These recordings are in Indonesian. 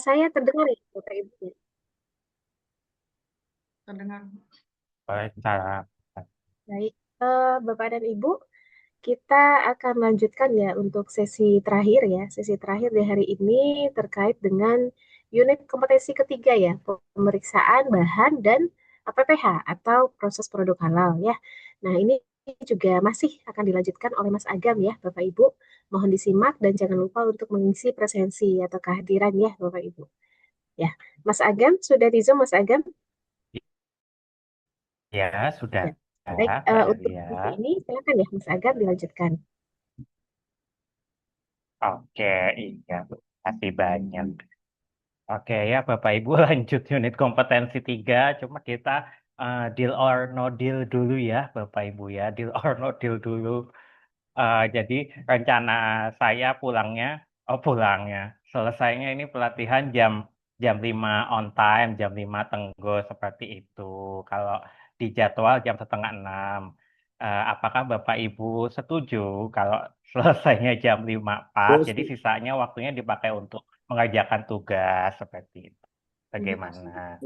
saya terdengar ya, Bapak Ibu? Terdengar. Baik, cara Baik, Bapak dan Ibu, kita akan lanjutkan ya untuk sesi terakhir ya. Sesi terakhir di hari ini terkait dengan unit kompetensi ketiga ya, pemeriksaan bahan dan PPH atau proses produk halal ya. Nah, ini juga masih akan dilanjutkan oleh Mas Agam ya, Bapak Ibu. Mohon disimak dan jangan lupa untuk mengisi presensi atau kehadiran ya, Bapak Ibu. Ya, Mas Agam, sudah di Zoom Mas Agam? ya sudah Ya. ya, Baik, Mbak untuk Delia. sesi ini silakan ya Mas Agam dilanjutkan. Oke, iya, terima kasih banyak. Oke ya, Bapak Ibu lanjut unit kompetensi 3. Cuma kita deal or no deal dulu ya, Bapak Ibu ya, deal or no deal dulu. Jadi rencana saya pulangnya, selesainya ini pelatihan jam jam 5 on time, jam 5 tenggo seperti itu. Kalau di jadwal jam setengah 6. Apakah Bapak Ibu setuju kalau selesainya jam 5 pas, Terus, jadi sisanya waktunya dipakai untuk mengerjakan tugas seperti itu. Bagaimana?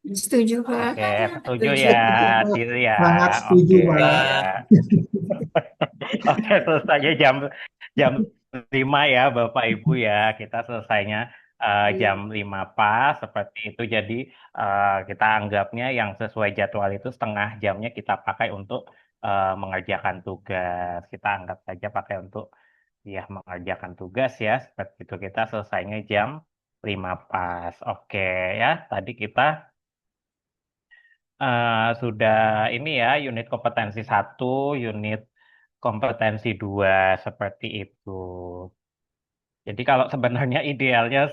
setuju, Pak. Oke, setuju Setuju. ya, Setuju, Pak. deal ya. Sangat setuju, Oke, Pak. ya. Oke, selesainya jam jam 5 ya, Bapak Ibu ya. Kita selesainya jam 5 pas seperti itu. Jadi kita anggapnya yang sesuai jadwal itu setengah jamnya kita pakai untuk mengerjakan tugas. Kita anggap saja pakai untuk ya mengerjakan tugas ya. Seperti itu kita selesainya jam 5 pas. Oke ya, tadi kita sudah ini ya unit kompetensi 1, unit kompetensi 2 seperti itu. Jadi kalau sebenarnya idealnya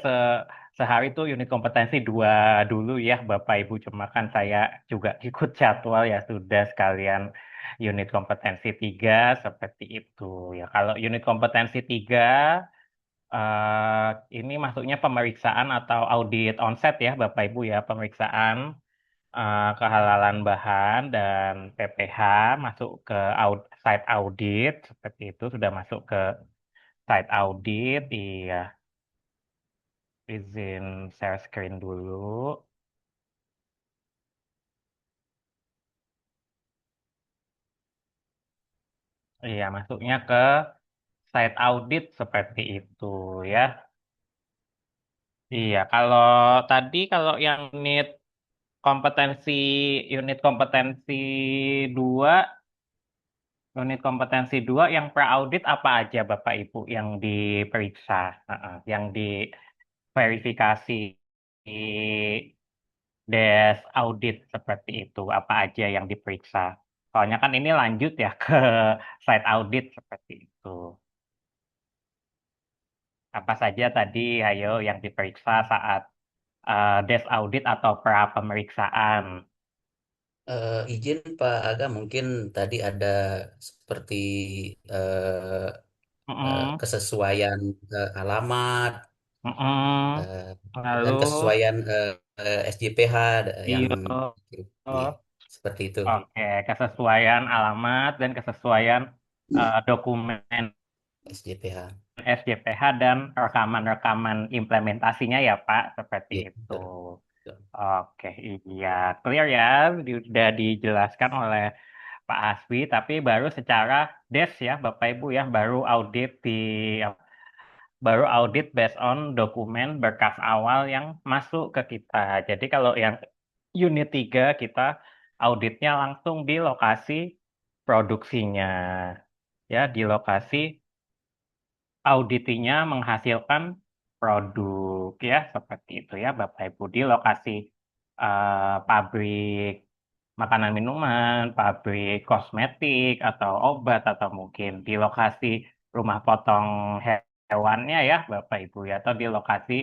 sehari itu unit kompetensi 2 dulu ya Bapak Ibu. Cuma kan saya juga ikut jadwal ya sudah sekalian unit kompetensi 3 seperti itu. Ya kalau unit kompetensi 3 ini masuknya pemeriksaan atau audit onset ya Bapak Ibu ya. Pemeriksaan kehalalan bahan dan PPH masuk ke site audit seperti itu sudah masuk ke site audit. Iya, izin share screen dulu. Iya, masuknya ke site audit seperti itu ya. Iya, kalau yang kompetensi unit kompetensi 2 unit kompetensi 2 yang pra-audit apa aja Bapak Ibu yang diperiksa, yang diverifikasi di desk audit seperti itu, apa aja yang diperiksa. Soalnya kan ini lanjut ya ke site audit seperti itu. Apa saja tadi, ayo yang diperiksa saat desk audit atau pra pemeriksaan. Izin Pak Aga, mungkin tadi ada seperti eh, Mm-mm, kesesuaian alamat mm-mm. eh, dan Lalu, kesesuaian SJPH yang iya. iya, seperti itu. Oke, kesesuaian alamat dan kesesuaian dokumen SJPH. SJPH dan rekaman-rekaman implementasinya ya Pak, seperti Iya, itu. betul. Betul. Oke, iya, clear ya, sudah dijelaskan oleh Pak Hasbi, tapi baru secara desk ya Bapak Ibu ya, baru audit based on dokumen berkas awal yang masuk ke kita. Jadi kalau yang unit 3 kita auditnya langsung di lokasi produksinya. Ya, di lokasi auditinya menghasilkan produk ya, seperti itu ya Bapak Ibu. Di lokasi pabrik makanan minuman, pabrik kosmetik atau obat atau mungkin di lokasi rumah potong hewannya ya Bapak Ibu ya, atau di lokasi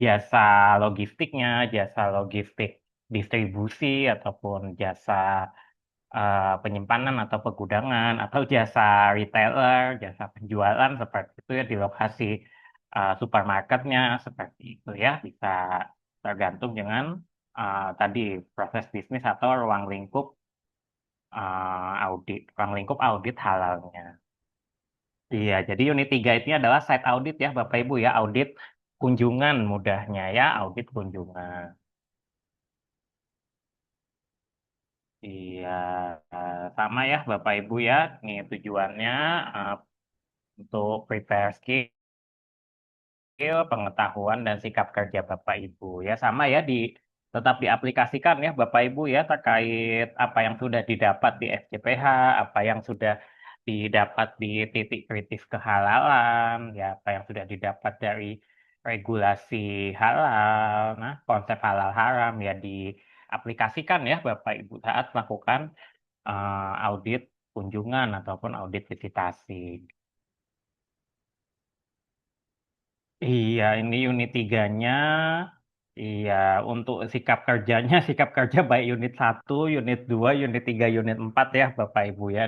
jasa logistiknya, jasa logistik distribusi ataupun jasa penyimpanan atau pegudangan atau jasa retailer, jasa penjualan seperti itu ya di lokasi supermarketnya seperti itu ya, bisa tergantung dengan tadi proses bisnis atau ruang lingkup audit halalnya. Iya, jadi unit 3 ini adalah site audit ya Bapak Ibu ya, audit kunjungan mudahnya ya, audit kunjungan. Iya, sama ya Bapak Ibu ya. Ini tujuannya eh, untuk prepare skill, pengetahuan dan sikap kerja Bapak Ibu ya. Sama ya tetap diaplikasikan ya Bapak Ibu ya terkait apa yang sudah didapat di SCPH, apa yang sudah didapat di titik kritis kehalalan, ya apa yang sudah didapat dari regulasi halal. Nah, konsep halal haram ya diaplikasikan ya Bapak Ibu saat melakukan audit kunjungan ataupun audit visitasi. Iya, ini unit 3-nya. Iya, untuk sikap kerjanya, sikap kerja baik unit 1, unit 2, unit 3, unit 4 ya Bapak Ibu ya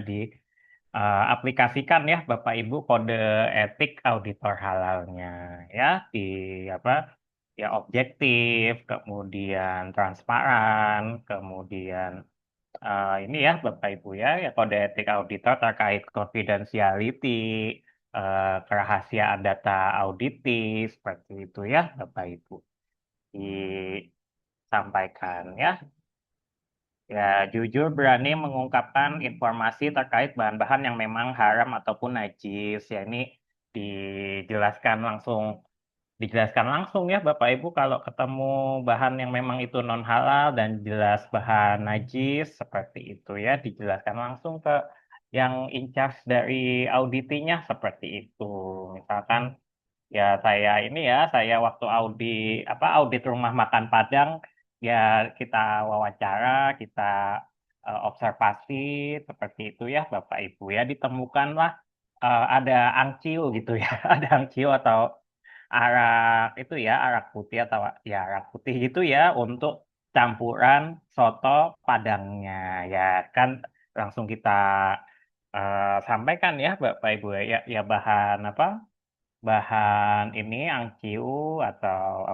aplikasikan ya Bapak Ibu kode etik auditor halalnya ya di apa ya objektif, kemudian transparan, kemudian ini ya Bapak Ibu ya kode etik auditor terkait confidentiality, kerahasiaan data auditis seperti itu ya Bapak Ibu disampaikan ya. Ya, jujur berani mengungkapkan informasi terkait bahan-bahan yang memang haram ataupun najis. Ya, ini dijelaskan langsung dijelaskan langsung ya Bapak Ibu kalau ketemu bahan yang memang itu non halal dan jelas bahan najis seperti itu ya dijelaskan langsung ke yang in charge dari auditinya seperti itu. Misalkan ya saya waktu audit rumah makan Padang ya kita wawancara, kita observasi seperti itu ya Bapak Ibu ya ditemukanlah ada angciu gitu ya, ada angciu atau arak putih atau ya arak putih gitu ya untuk campuran soto Padangnya ya kan langsung kita sampaikan ya Bapak Ibu ya bahan ini angciu atau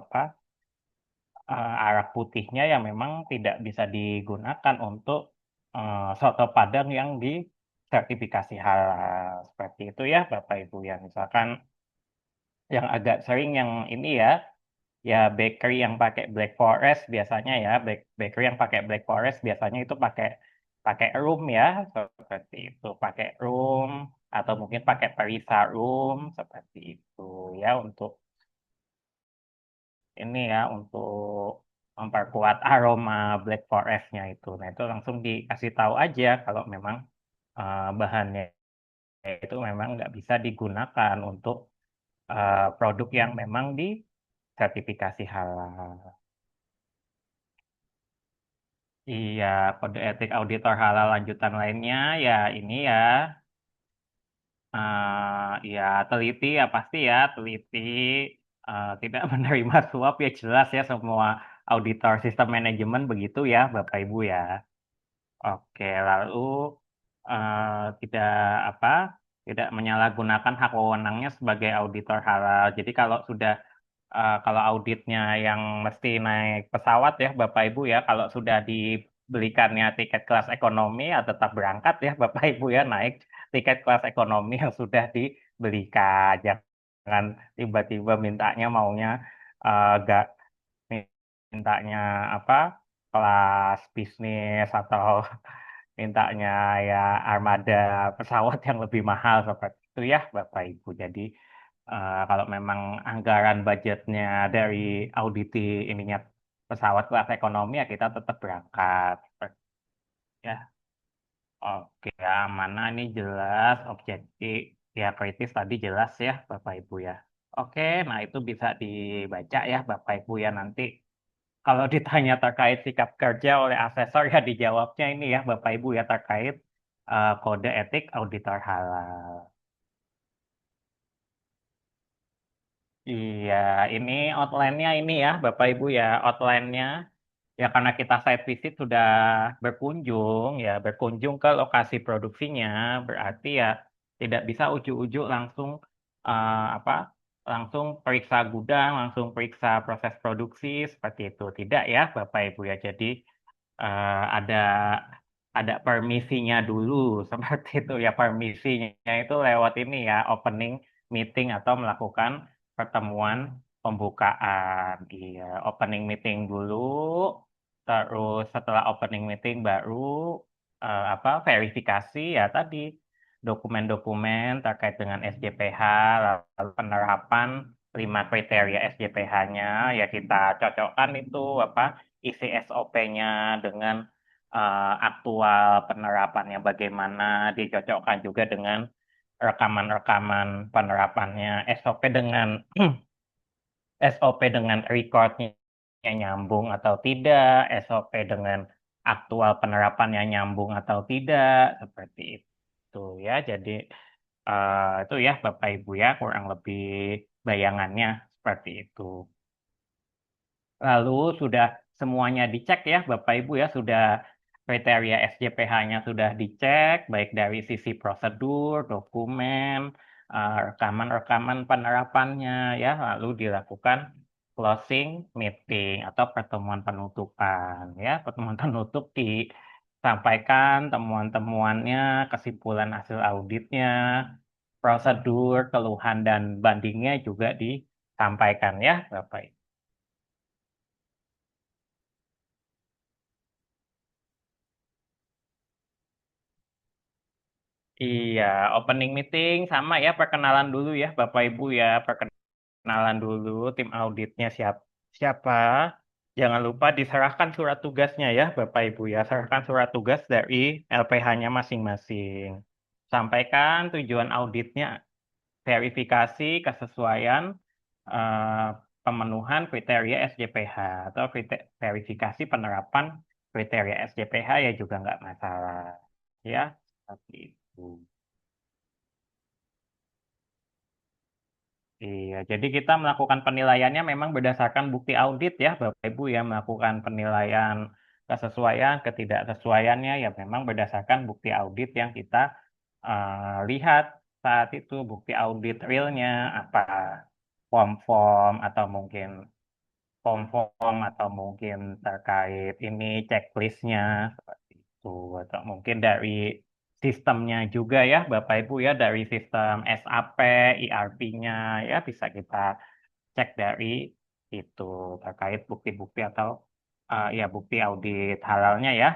arak putihnya yang memang tidak bisa digunakan untuk soto Padang yang disertifikasi halal seperti itu ya Bapak Ibu ya misalkan yang agak sering yang ini ya bakery yang pakai Black Forest biasanya ya bakery yang pakai Black Forest biasanya itu pakai pakai rum ya seperti itu pakai rum atau mungkin pakai perisa rum seperti itu ya untuk memperkuat aroma Black Forest-nya itu. Nah, itu langsung dikasih tahu aja kalau memang bahannya itu memang nggak bisa digunakan untuk produk yang memang disertifikasi halal. Iya, kode etik auditor halal lanjutan lainnya ya ini ya teliti ya pasti ya teliti tidak menerima suap ya jelas ya semua auditor sistem manajemen begitu ya Bapak Ibu ya. Oke, lalu tidak apa tidak menyalahgunakan hak wewenangnya sebagai auditor halal. Jadi kalau auditnya yang mesti naik pesawat ya Bapak Ibu ya, kalau sudah dibelikannya tiket kelas ekonomi ya tetap berangkat ya Bapak Ibu ya naik tiket kelas ekonomi yang sudah dibelikan. Jangan tiba-tiba maunya gak mintanya apa kelas bisnis atau mintanya ya armada pesawat yang lebih mahal seperti itu ya Bapak Ibu. Jadi kalau memang anggaran budgetnya dari auditi ininya pesawat kelas ekonomi ya kita tetap berangkat. Ya, oke ya mana ini jelas objektif ya kritis tadi jelas ya Bapak Ibu ya. Oke, nah itu bisa dibaca ya Bapak Ibu ya nanti kalau ditanya terkait sikap kerja oleh asesor ya dijawabnya ini ya Bapak Ibu ya terkait kode etik auditor halal. Iya, ini outline-nya ini ya Bapak Ibu ya outline-nya ya karena kita site visit sudah berkunjung ke lokasi produksinya berarti ya tidak bisa ujuk-ujuk langsung apa langsung periksa gudang, langsung periksa proses produksi seperti itu. Tidak ya Bapak Ibu ya. Jadi ada permisinya dulu seperti itu ya permisinya itu lewat ini ya opening meeting atau melakukan pertemuan pembukaan, iya, opening meeting dulu, terus setelah opening meeting baru apa verifikasi ya tadi dokumen-dokumen terkait dengan SJPH, lalu penerapan 5 kriteria SJPH-nya ya kita cocokkan itu apa isi SOP-nya dengan aktual penerapannya bagaimana, dicocokkan juga dengan rekaman-rekaman penerapannya, SOP dengan recordnya nyambung atau tidak, SOP dengan aktual penerapannya nyambung atau tidak, seperti itu ya. Jadi itu ya Bapak Ibu ya kurang lebih bayangannya seperti itu. Lalu sudah semuanya dicek ya Bapak Ibu ya, sudah kriteria SJPH-nya sudah dicek, baik dari sisi prosedur, dokumen, rekaman-rekaman penerapannya ya, lalu dilakukan closing meeting atau pertemuan penutupan ya. Pertemuan penutup disampaikan temuan-temuannya, kesimpulan hasil auditnya, prosedur, keluhan dan bandingnya juga disampaikan ya Bapak Ibu. Iya, opening meeting sama ya perkenalan dulu ya Bapak Ibu ya, perkenalan dulu tim auditnya siapa. Jangan lupa diserahkan surat tugasnya ya Bapak Ibu ya, serahkan surat tugas dari LPH-nya masing-masing. Sampaikan tujuan auditnya, verifikasi kesesuaian eh, pemenuhan kriteria SJPH atau verifikasi penerapan kriteria SJPH ya juga nggak masalah ya, seperti itu. Iya, jadi kita melakukan penilaiannya memang berdasarkan bukti audit ya, Bapak Ibu ya, melakukan penilaian kesesuaian, ketidaksesuaiannya ya memang berdasarkan bukti audit yang kita lihat saat itu, bukti audit realnya apa, form-form atau mungkin form-form atau mungkin terkait ini checklistnya seperti itu, atau mungkin dari sistemnya juga ya Bapak Ibu ya, dari sistem SAP, ERP-nya ya bisa kita cek dari itu terkait bukti-bukti atau ya bukti audit halalnya ya.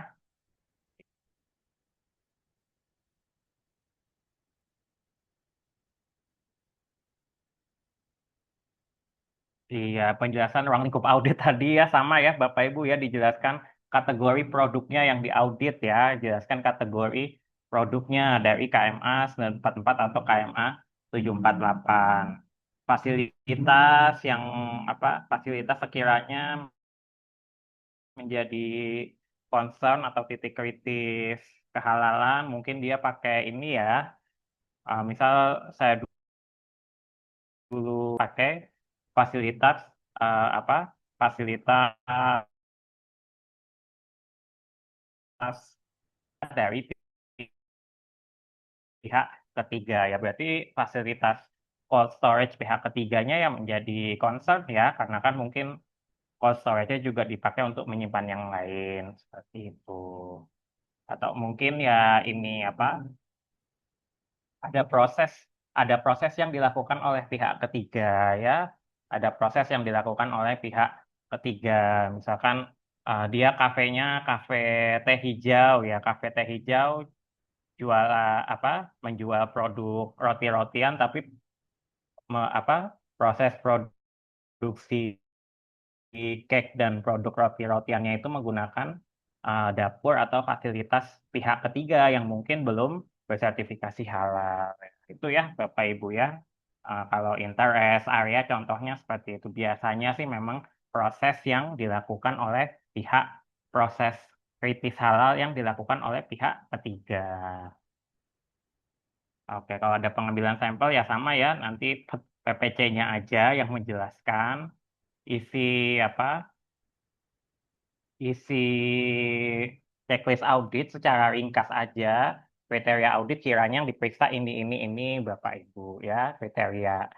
Iya, penjelasan ruang lingkup audit tadi ya sama ya Bapak Ibu ya, dijelaskan kategori produknya yang diaudit ya, jelaskan kategori produknya dari KMA 944 atau KMA 748. Fasilitas yang apa? Fasilitas sekiranya menjadi concern atau titik kritis kehalalan, mungkin dia pakai ini ya. Misal saya dulu pakai fasilitas apa? Fasilitas dari pihak ketiga ya, berarti fasilitas cold storage pihak ketiganya yang menjadi concern ya, karena kan mungkin cold storage-nya juga dipakai untuk menyimpan yang lain seperti itu. Atau mungkin ya ini apa? Ada proses yang dilakukan oleh pihak ketiga ya. Ada proses yang dilakukan oleh pihak ketiga. Misalkan dia kafenya kafe teh hijau ya, kafe teh hijau jual apa menjual produk roti-rotian tapi apa proses produksi cake dan produk roti-rotiannya itu menggunakan dapur atau fasilitas pihak ketiga yang mungkin belum bersertifikasi halal. Itu ya Bapak Ibu ya. Kalau interest area contohnya seperti itu. Biasanya sih memang proses yang dilakukan oleh pihak proses kritis halal yang dilakukan oleh pihak ketiga. Oke, kalau ada pengambilan sampel ya sama ya, nanti PPC-nya aja yang menjelaskan isi apa isi checklist audit secara ringkas aja. Kriteria audit kiranya yang diperiksa ini Bapak Ibu ya, kriteria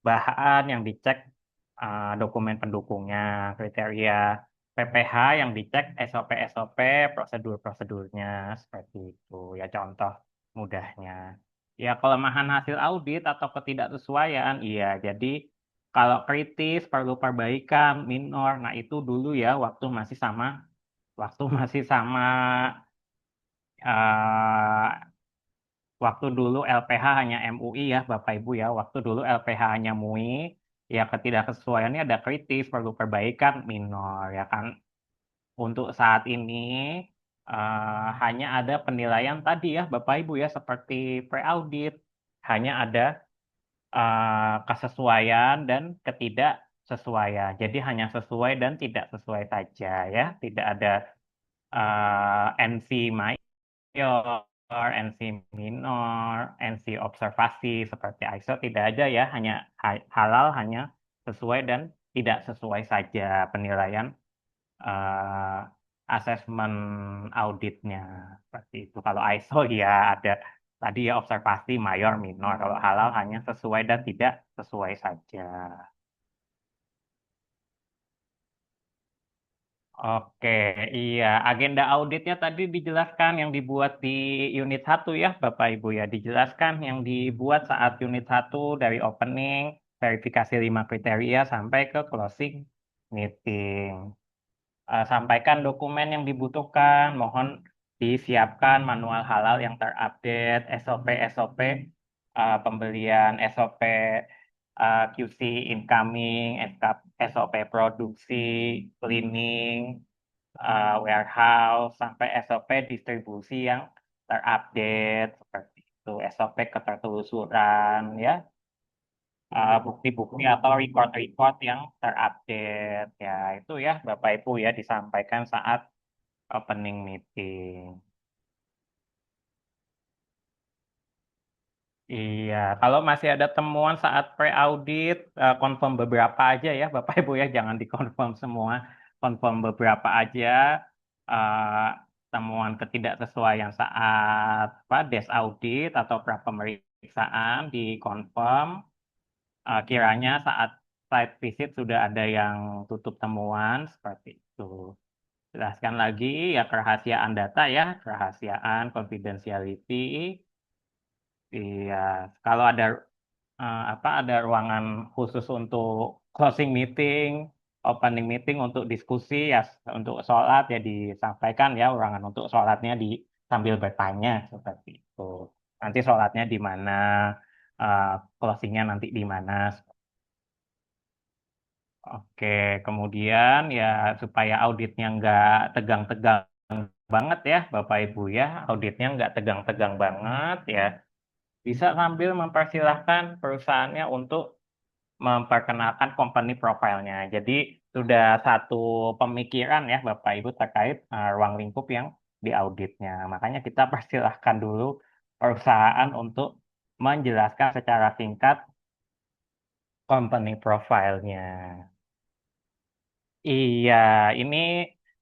bahan yang dicek dokumen pendukungnya, kriteria PPH yang dicek SOP-SOP, prosedur-prosedurnya seperti itu ya contoh mudahnya. Ya kelemahan hasil audit atau ketidaksesuaian, iya jadi Kalau kritis perlu perbaikan minor. Nah, itu dulu ya waktu masih sama eh, waktu dulu LPH hanya MUI ya Bapak Ibu ya. Waktu dulu LPH hanya MUI, ya ketidaksesuaiannya ada kritis perlu perbaikan minor ya kan. Untuk saat ini hanya ada penilaian tadi ya Bapak Ibu ya seperti pre-audit. Hanya ada kesesuaian dan ketidaksesuaian. Jadi hanya sesuai dan tidak sesuai saja ya. Tidak ada NC mayor, NC minor, NC observasi seperti ISO tidak ada ya. Hanya halal, hanya sesuai dan tidak sesuai saja penilaian eh, asesmen auditnya seperti itu. Kalau ISO ya ada tadi ya observasi mayor minor. Kalau halal hanya sesuai dan tidak sesuai saja. Oke, iya. Agenda auditnya tadi dijelaskan yang dibuat di unit 1 ya, Bapak Ibu ya. Dijelaskan yang dibuat saat unit 1 dari opening, verifikasi 5 kriteria sampai ke closing meeting. Sampaikan dokumen yang dibutuhkan, mohon disiapkan manual halal yang terupdate, SOP-SOP pembelian, SOP QC incoming, SOP produksi, cleaning, warehouse, sampai SOP distribusi yang terupdate, seperti itu, SOP ketertelusuran, ya, bukti-bukti atau record-record yang terupdate ya itu ya Bapak Ibu ya disampaikan saat opening meeting. Iya, kalau masih ada temuan saat pre-audit, confirm beberapa aja ya Bapak Ibu ya, jangan dikonfirm semua, confirm beberapa aja eh, temuan ketidaksesuaian saat desk audit atau pra pemeriksaan dikonfirm. Kiranya saat site visit sudah ada yang tutup temuan seperti itu. Jelaskan lagi ya kerahasiaan data ya, kerahasiaan, confidentiality. Iya, kalau ada ruangan khusus untuk closing meeting, opening meeting untuk diskusi ya untuk sholat ya disampaikan ya ruangan untuk sholatnya sambil bertanya seperti itu. Nanti sholatnya di mana, eh, closingnya nanti di mana. Oke, kemudian ya supaya auditnya nggak tegang-tegang banget ya, Bapak Ibu ya, auditnya nggak tegang-tegang banget ya, bisa sambil mempersilahkan perusahaannya untuk memperkenalkan company profile-nya. Jadi sudah satu pemikiran ya Bapak Ibu terkait ruang lingkup yang diauditnya. Makanya kita persilahkan dulu perusahaan untuk menjelaskan secara singkat company profile-nya. Iya, ini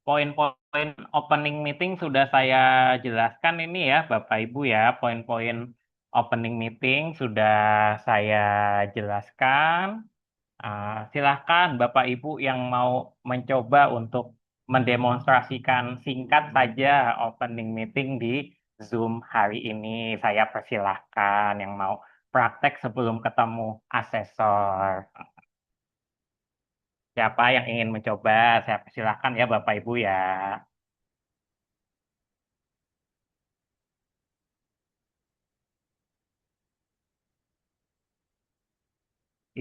poin-poin opening meeting sudah saya jelaskan ini ya, Bapak Ibu ya. Poin-poin opening meeting sudah saya jelaskan. Silahkan Bapak Ibu yang mau mencoba untuk mendemonstrasikan singkat saja opening meeting di Zoom hari ini. Saya persilahkan yang mau praktek sebelum ketemu asesor. Siapa yang ingin mencoba, saya persilahkan ya Bapak Ibu ya.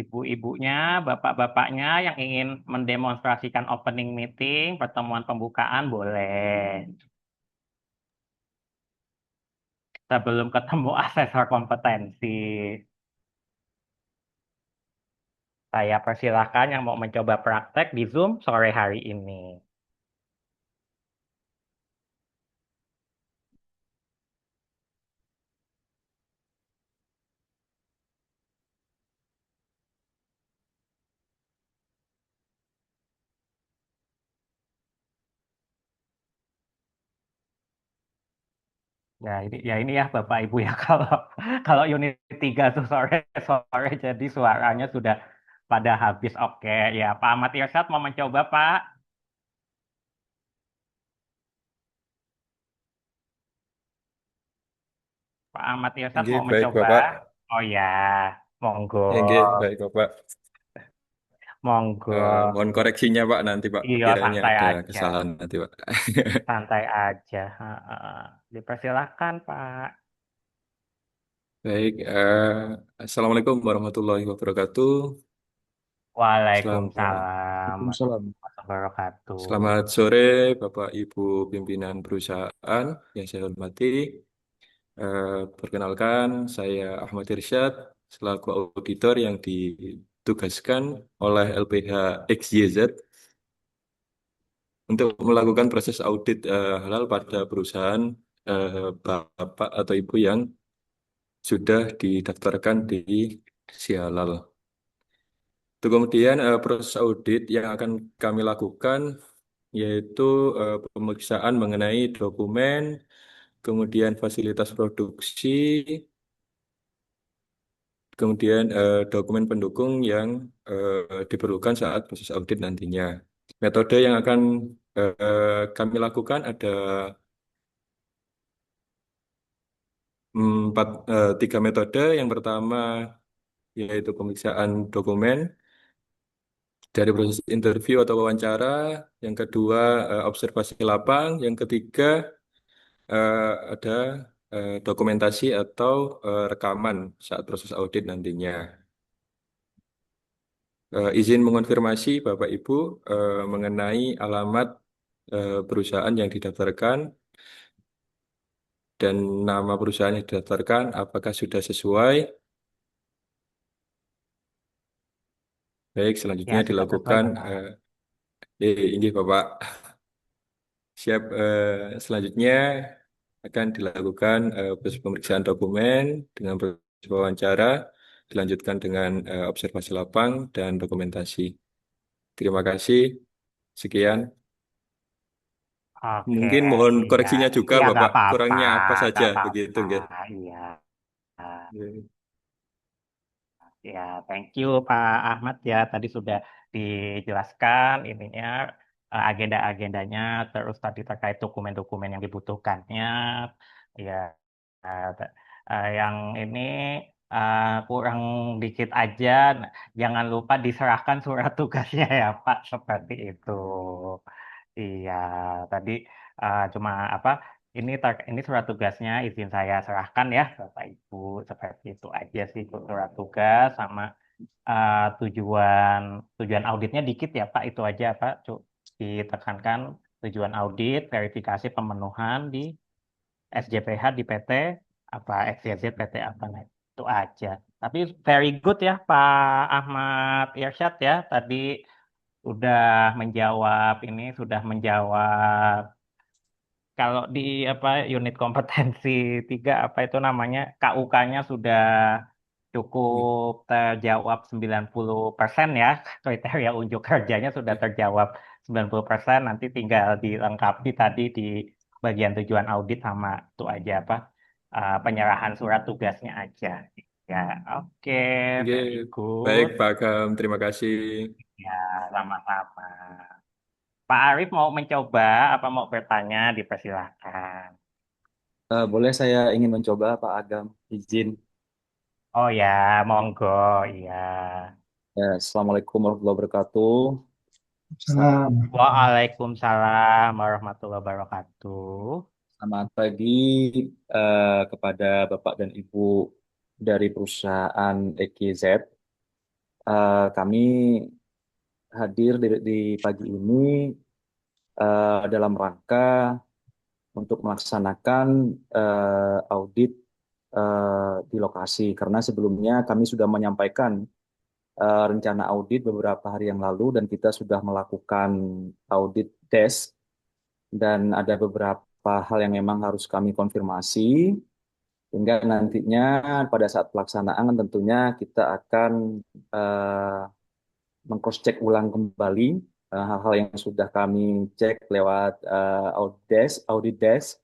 Ibu-ibunya, bapak-bapaknya yang ingin mendemonstrasikan opening meeting, pertemuan pembukaan boleh. Sebelum ketemu asesor kompetensi, saya persilahkan yang mau mencoba praktek di Zoom sore hari ini. Ya ini ya Bapak Ibu ya kalau kalau unit 3 tuh sore jadi suaranya sudah pada habis. Oke, ya Pak Ahmad Irsad mau mencoba Pak. Pak Ahmad Irsad Nggih, mau baik mencoba. Bapak. Oh ya, monggo. Nggih, baik Bapak. Monggo. Mohon koreksinya Pak nanti Pak, Iya, kiranya santai ada aja. kesalahan nanti Pak. Santai aja. Heeh. Dipersilakan, Pak. Baik, Assalamualaikum warahmatullahi wabarakatuh. Selamat, Waalaikumsalam Waalaikumsalam. warahmatullahi wabarakatuh. selamat sore Bapak Ibu pimpinan perusahaan yang saya hormati. Perkenalkan, saya Ahmad Irsyad selaku auditor yang ditugaskan oleh LPH XYZ untuk melakukan proses audit halal pada perusahaan Bapak atau Ibu yang sudah didaftarkan di Sihalal. Itu kemudian proses audit yang akan kami lakukan yaitu pemeriksaan mengenai dokumen, kemudian fasilitas produksi, kemudian dokumen pendukung yang diperlukan saat proses audit nantinya. Metode yang akan kami lakukan ada tiga metode. Yang pertama yaitu pemeriksaan dokumen dari proses interview atau wawancara. Yang kedua observasi lapang. Yang ketiga ada dokumentasi atau rekaman saat proses audit nantinya. Izin mengonfirmasi Bapak Ibu mengenai alamat perusahaan yang didaftarkan dan nama perusahaan yang didaftarkan apakah sudah sesuai. Baik, Ya, selanjutnya sudah sesuai, dilakukan Bapak. ini Bapak. Siap, selanjutnya akan dilakukan proses pemeriksaan dokumen dengan proses wawancara, dilanjutkan dengan observasi lapang dan dokumentasi. Terima kasih. Sekian. Oke, Mungkin mohon iya. koreksinya juga, Iya, nggak Bapak. apa-apa. Kurangnya apa saja Nggak begitu, apa-apa. nggih. Iya. Nggih. Ya, thank you Pak Ahmad ya. Tadi sudah dijelaskan ininya agenda-agendanya, terus tadi terkait dokumen-dokumen yang dibutuhkannya. Ya, yang ini kurang dikit aja. Nah, jangan lupa diserahkan surat tugasnya ya Pak, seperti itu. Iya, tadi cuma apa? Ini surat tugasnya izin saya serahkan ya Bapak Ibu, seperti itu aja sih surat tugas sama tujuan tujuan auditnya dikit ya Pak, itu aja Pak. Ditekankan tujuan audit, verifikasi pemenuhan di SJPH di PT apa XYZ PT apa, nah itu aja. Tapi very good ya Pak Ahmad Irsyad ya, tadi sudah menjawab kalau di apa unit kompetensi 3 apa itu namanya KUK-nya sudah cukup terjawab 90% ya. Kriteria unjuk kerjanya sudah terjawab 90%, nanti tinggal dilengkapi tadi di bagian tujuan audit sama itu aja apa penyerahan surat tugasnya aja. Ya, oke, Nggih. very Baik, good. Pak Agam. Terima kasih. Ya, sama-sama. Pak Arif mau mencoba apa mau bertanya, dipersilahkan. Boleh saya ingin mencoba Pak Agam, izin. Oh ya, monggo, iya. Ya, Assalamualaikum warahmatullahi wabarakatuh. Salam. Waalaikumsalam warahmatullahi wabarakatuh. Selamat pagi kepada Bapak dan Ibu dari perusahaan EKZ. Kami hadir di pagi ini dalam rangka untuk melaksanakan audit di lokasi. Karena sebelumnya kami sudah menyampaikan rencana audit beberapa hari yang lalu dan kita sudah melakukan audit desk dan ada beberapa hal yang memang harus kami konfirmasi sehingga nantinya pada saat pelaksanaan tentunya kita akan uh, meng-cross-check ulang kembali hal-hal yang sudah kami cek lewat audit desk.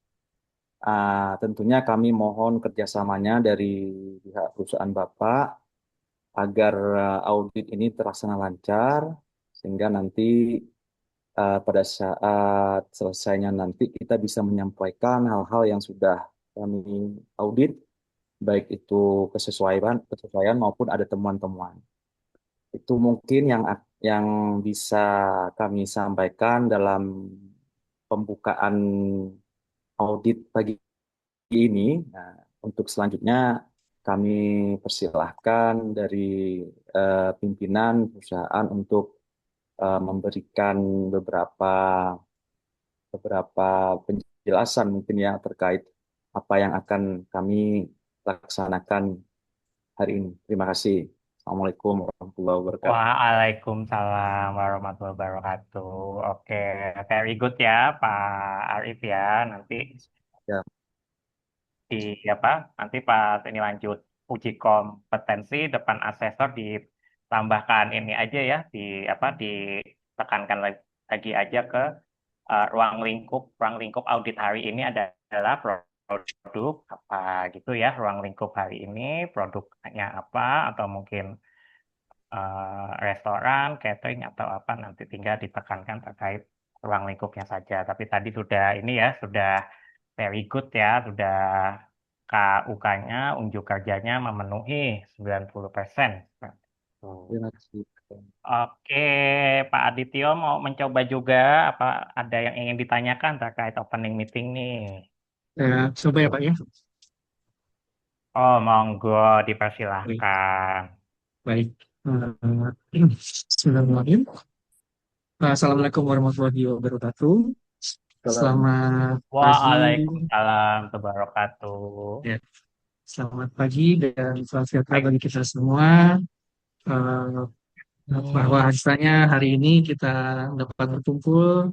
Tentunya kami mohon kerjasamanya dari pihak perusahaan Bapak agar audit ini terlaksana lancar sehingga nanti pada saat selesainya nanti kita bisa menyampaikan hal-hal yang sudah kami audit baik itu kesesuaian maupun ada temuan-temuan. Itu mungkin yang bisa kami sampaikan dalam pembukaan audit pagi ini. Nah, untuk selanjutnya kami persilahkan dari pimpinan perusahaan untuk memberikan beberapa beberapa penjelasan mungkin ya terkait apa yang akan kami laksanakan hari ini. Terima kasih. Assalamualaikum warahmatullahi wabarakatuh. Waalaikumsalam warahmatullahi wabarakatuh. Oke, very good ya Pak Arif ya. Nanti Ya, di apa? Nanti pas ini lanjut uji kompetensi depan asesor ditambahkan ini aja ya, di apa? Ditekankan lagi aja ke ruang lingkup audit hari ini adalah produk apa gitu ya. Ruang lingkup hari ini produknya apa atau mungkin restoran, catering atau apa nanti tinggal ditekankan terkait ruang lingkupnya saja. Tapi tadi sudah ini ya, sudah very good ya, sudah KUK-nya, unjuk kerjanya memenuhi 90%. terima kasih. Oke, Pak Adityo mau mencoba juga apa ada yang ingin ditanyakan terkait opening meeting nih? Coba ya Pak ya. Oh, monggo Baik. dipersilahkan. Baik. Bismillahirrahmanirrahim. Assalamualaikum warahmatullahi wabarakatuh. Selamat pagi. Waalaikumsalam warahmatullahi wabarakatuh. Ya, selamat pagi dan salam sejahtera bagi kita semua. Eh, bahwa hasilnya hari ini kita dapat berkumpul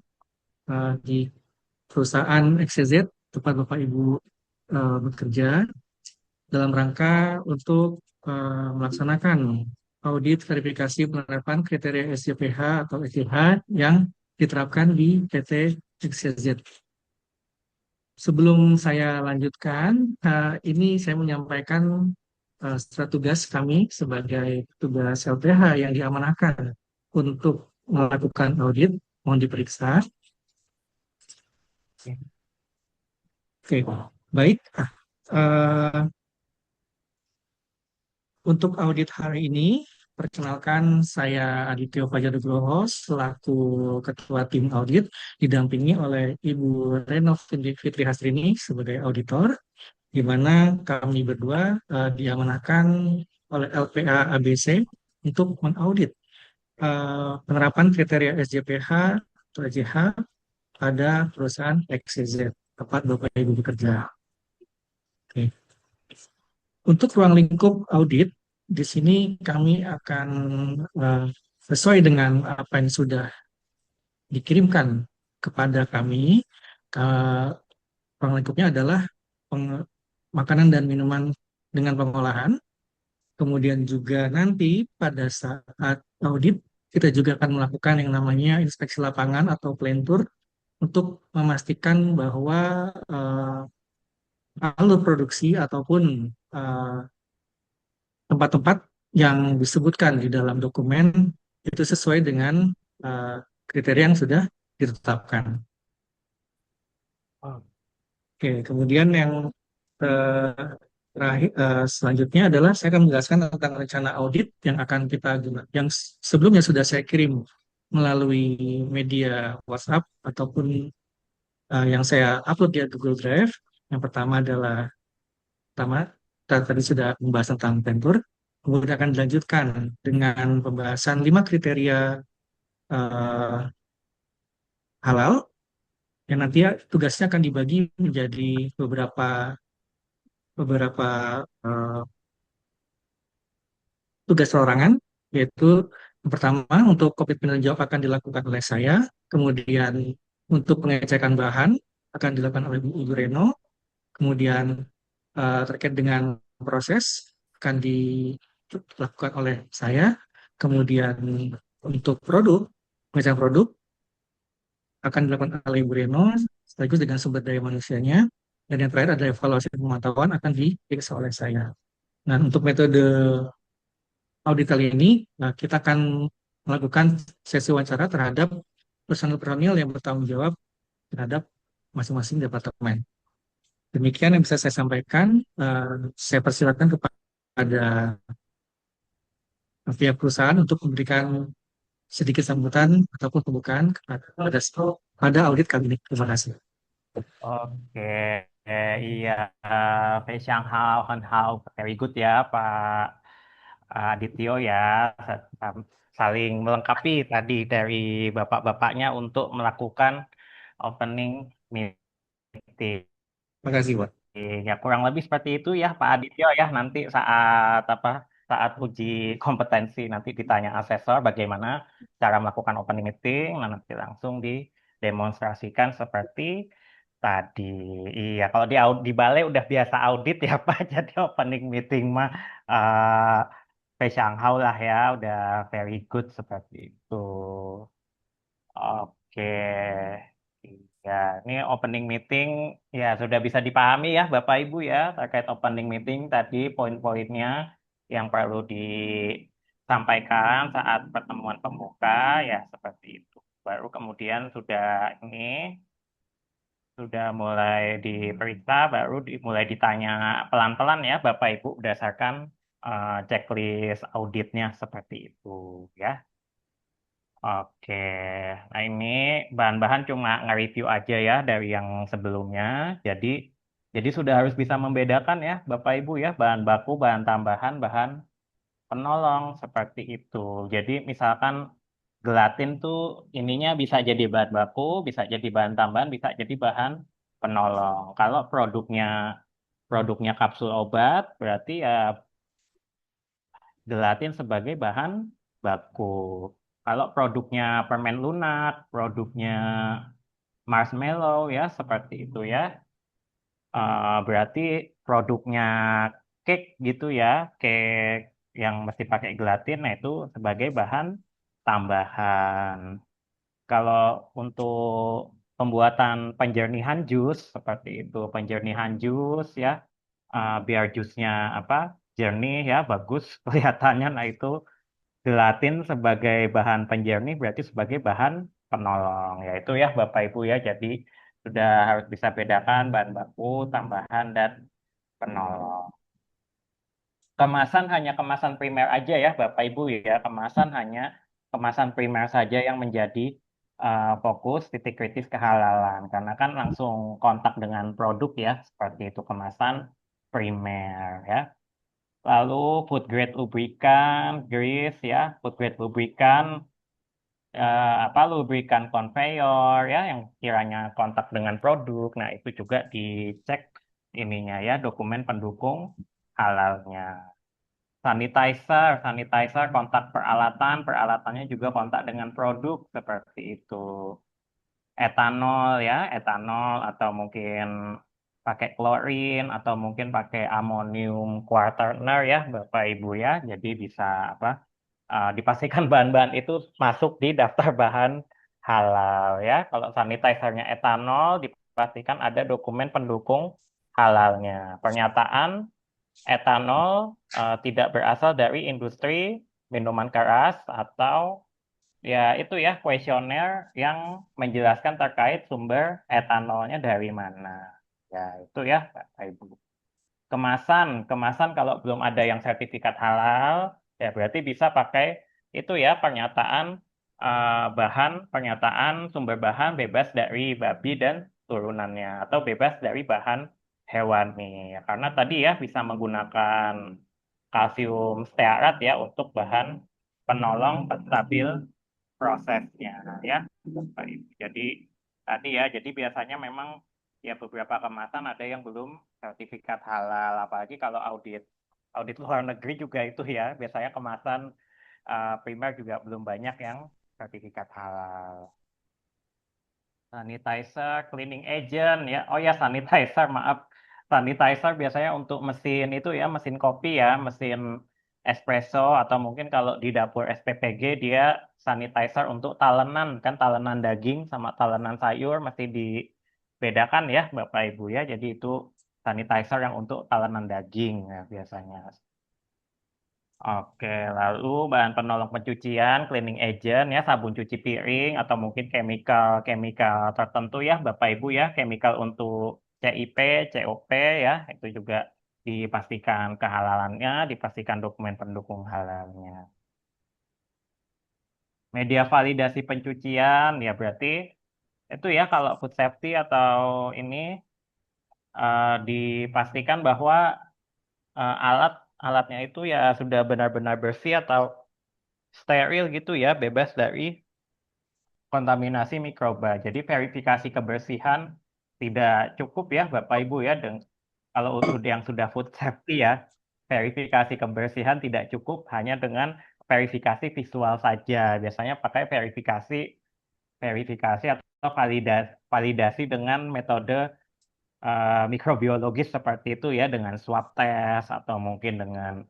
di perusahaan XYZ tempat Bapak Ibu bekerja dalam rangka untuk melaksanakan audit verifikasi penerapan kriteria SJPH atau SJH yang diterapkan di PT XYZ. Sebelum saya lanjutkan, ini saya menyampaikan strat tugas kami sebagai petugas LPH yang diamanahkan untuk melakukan audit. Mohon diperiksa. Oke, baik. Uh, Untuk audit hari ini, perkenalkan saya Adityo Fajar Nugroho selaku Ketua Tim Audit, didampingi oleh Ibu Reno Fitri Hasrini sebagai auditor, di mana kami berdua diamanahkan oleh LPA ABC untuk mengaudit penerapan kriteria SJPH atau SJH pada perusahaan XYZ, tempat Bapak Ibu bekerja. Oke. Untuk ruang lingkup audit, di sini kami akan sesuai dengan apa yang sudah dikirimkan kepada kami. Ruang lingkupnya adalah makanan dan minuman dengan pengolahan. Kemudian juga nanti pada saat audit, kita juga akan melakukan yang namanya inspeksi lapangan atau plentur untuk memastikan bahwa alur produksi ataupun tempat-tempat yang disebutkan di dalam dokumen itu sesuai dengan kriteria yang sudah ditetapkan. Oke, kemudian yang terakhir, selanjutnya adalah saya akan menjelaskan tentang rencana audit yang akan kita gunakan, yang sebelumnya sudah saya kirim melalui media WhatsApp ataupun yang saya upload di Google Drive. Yang pertama adalah tadi sudah membahas tentang venture, kemudian akan dilanjutkan dengan pembahasan 5 kriteria halal yang nanti tugasnya akan dibagi menjadi beberapa tugas perorangan, yaitu yang pertama untuk komitmen dan jawab akan dilakukan oleh saya, kemudian untuk pengecekan bahan akan dilakukan oleh Ibu Reno, kemudian terkait dengan proses akan dilakukan oleh saya, kemudian untuk pengecekan produk akan dilakukan oleh Ibu Reno, sekaligus dengan sumber daya manusianya, dan yang terakhir adalah evaluasi pemantauan akan diperiksa oleh saya. Nah, untuk metode audit kali ini, kita akan melakukan sesi wawancara terhadap personil-personil yang bertanggung jawab terhadap masing-masing departemen. Demikian yang bisa saya sampaikan. Saya persilakan kepada pihak perusahaan untuk memberikan sedikit sambutan ataupun pembukaan pada audit kali ini. Terima kasih. Oke, iya, Fei Shanghao, Han Hao, very good ya, Pak Adityo ya, saling melengkapi tadi dari bapak-bapaknya untuk melakukan opening meeting. Terima kasih, Pak. Ya kurang lebih seperti itu ya Pak Adityo ya, nanti saat apa? Saat uji kompetensi nanti ditanya asesor bagaimana cara melakukan opening meeting, nah nanti langsung didemonstrasikan seperti tadi. Iya, kalau di balai udah biasa audit ya Pak, jadi opening meeting mah Fei Shanghao lah ya, udah very good seperti itu. Oke, ya, ini opening meeting ya sudah bisa dipahami ya Bapak Ibu ya terkait opening meeting tadi poin-poinnya yang perlu disampaikan saat pertemuan pembuka ya seperti itu. Baru kemudian sudah mulai diperiksa, baru mulai ditanya pelan-pelan ya Bapak Ibu berdasarkan checklist auditnya seperti itu ya. Oke, nah ini bahan-bahan cuma nge-review aja ya dari yang sebelumnya. Jadi, jadi sudah harus bisa membedakan ya Bapak Ibu ya bahan baku, bahan tambahan, bahan penolong seperti itu. Jadi misalkan gelatin tuh ininya bisa jadi bahan baku, bisa jadi bahan tambahan, bisa jadi bahan penolong. Kalau produknya kapsul obat, berarti ya gelatin sebagai bahan baku. Kalau produknya permen lunak, produknya marshmallow ya seperti itu ya. Berarti produknya cake gitu ya, cake yang mesti pakai gelatin, nah itu sebagai bahan tambahan. Kalau untuk pembuatan penjernihan jus seperti itu, penjernihan jus ya, biar jusnya apa jernih ya, bagus kelihatannya, nah itu gelatin sebagai bahan penjernih berarti sebagai bahan penolong. Ya itu ya Bapak Ibu ya. Jadi sudah harus bisa bedakan bahan baku, tambahan, dan penolong. Kemasan hanya kemasan primer aja ya Bapak Ibu ya. Kemasan hanya kemasan primer saja yang menjadi fokus titik kritis kehalalan. Karena kan langsung kontak dengan produk ya. Seperti itu kemasan primer ya. Lalu food grade lubrikan, grease ya, food grade lubrikan, apa lubrikan conveyor ya yang kiranya kontak dengan produk. Nah, itu juga dicek ininya ya, dokumen pendukung halalnya. Sanitizer kontak peralatan, peralatannya juga kontak dengan produk seperti itu. Etanol ya, etanol atau mungkin pakai klorin atau mungkin pakai amonium quaterner ya Bapak Ibu ya. Jadi bisa apa dipastikan bahan-bahan itu masuk di daftar bahan halal ya. Kalau sanitizernya etanol dipastikan ada dokumen pendukung halalnya. Pernyataan etanol tidak berasal dari industri minuman keras atau ya itu ya kuesioner yang menjelaskan terkait sumber etanolnya dari mana. Ya itu ya Bapak Ibu. Kemasan kalau belum ada yang sertifikat halal, ya berarti bisa pakai itu ya pernyataan sumber bahan bebas dari babi dan turunannya atau bebas dari bahan hewani. Ya, karena tadi ya bisa menggunakan kalsium stearat ya untuk bahan penolong penstabil prosesnya ya. Jadi tadi ya, jadi biasanya memang ya beberapa kemasan ada yang belum sertifikat halal, apalagi kalau audit luar negeri juga itu ya, biasanya kemasan primer juga belum banyak yang sertifikat halal. Sanitizer, cleaning agent ya. Oh ya sanitizer, maaf. Sanitizer biasanya untuk mesin itu ya, mesin kopi ya, mesin espresso atau mungkin kalau di dapur SPPG dia sanitizer untuk talenan kan talenan daging sama talenan sayur mesti dibedakan ya Bapak Ibu ya. Jadi itu sanitizer yang untuk talenan daging ya biasanya. Oke, lalu bahan penolong pencucian, cleaning agent ya, sabun cuci piring atau mungkin chemical tertentu ya, Bapak Ibu ya, chemical untuk CIP, COP ya, itu juga dipastikan kehalalannya, dipastikan dokumen pendukung halalnya. Media validasi pencucian ya berarti itu ya kalau food safety atau ini dipastikan bahwa alatnya itu ya sudah benar-benar bersih atau steril gitu ya, bebas dari kontaminasi mikroba. Jadi verifikasi kebersihan tidak cukup ya Bapak Ibu ya, kalau yang sudah food safety ya, verifikasi kebersihan tidak cukup hanya dengan verifikasi visual saja. Biasanya pakai verifikasi verifikasi atau validasi dengan metode mikrobiologis seperti itu ya, dengan swab test atau mungkin dengan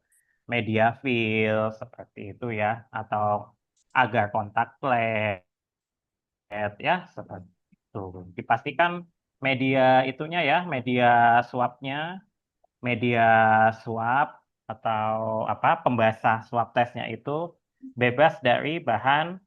media fill seperti itu ya, atau agar kontak lab ya seperti itu. Dipastikan media itunya ya, media swabnya, media swab atau apa pembasah swab testnya itu bebas dari bahan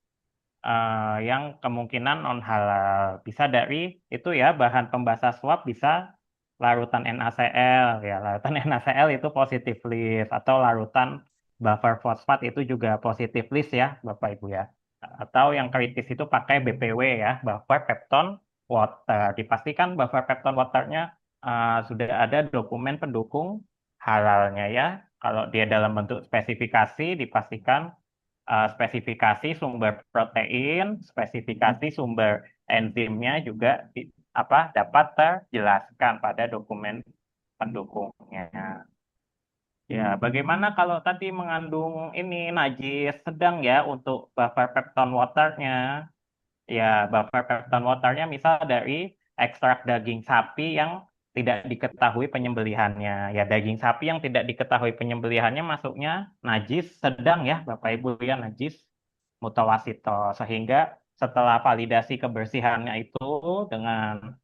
yang kemungkinan non halal. Bisa dari itu ya, bahan pembasah swab bisa larutan NaCl ya, larutan NaCl itu positif list, atau larutan buffer fosfat itu juga positif list ya Bapak Ibu ya. Atau yang kritis itu pakai BPW ya, buffer peptone water. Dipastikan buffer peptone waternya sudah ada dokumen pendukung halalnya ya. Kalau dia dalam bentuk spesifikasi, dipastikan spesifikasi sumber protein, spesifikasi sumber enzimnya juga dapat terjelaskan pada dokumen pendukungnya. Ya, bagaimana kalau tadi mengandung ini najis sedang ya untuk buffer peptone waternya? Ya, buffer peptone waternya misal dari ekstrak daging sapi yang tidak diketahui penyembelihannya. Ya, daging sapi yang tidak diketahui penyembelihannya masuknya najis sedang ya, Bapak Ibu ya, najis mutawasito. Sehingga setelah validasi kebersihannya itu dengan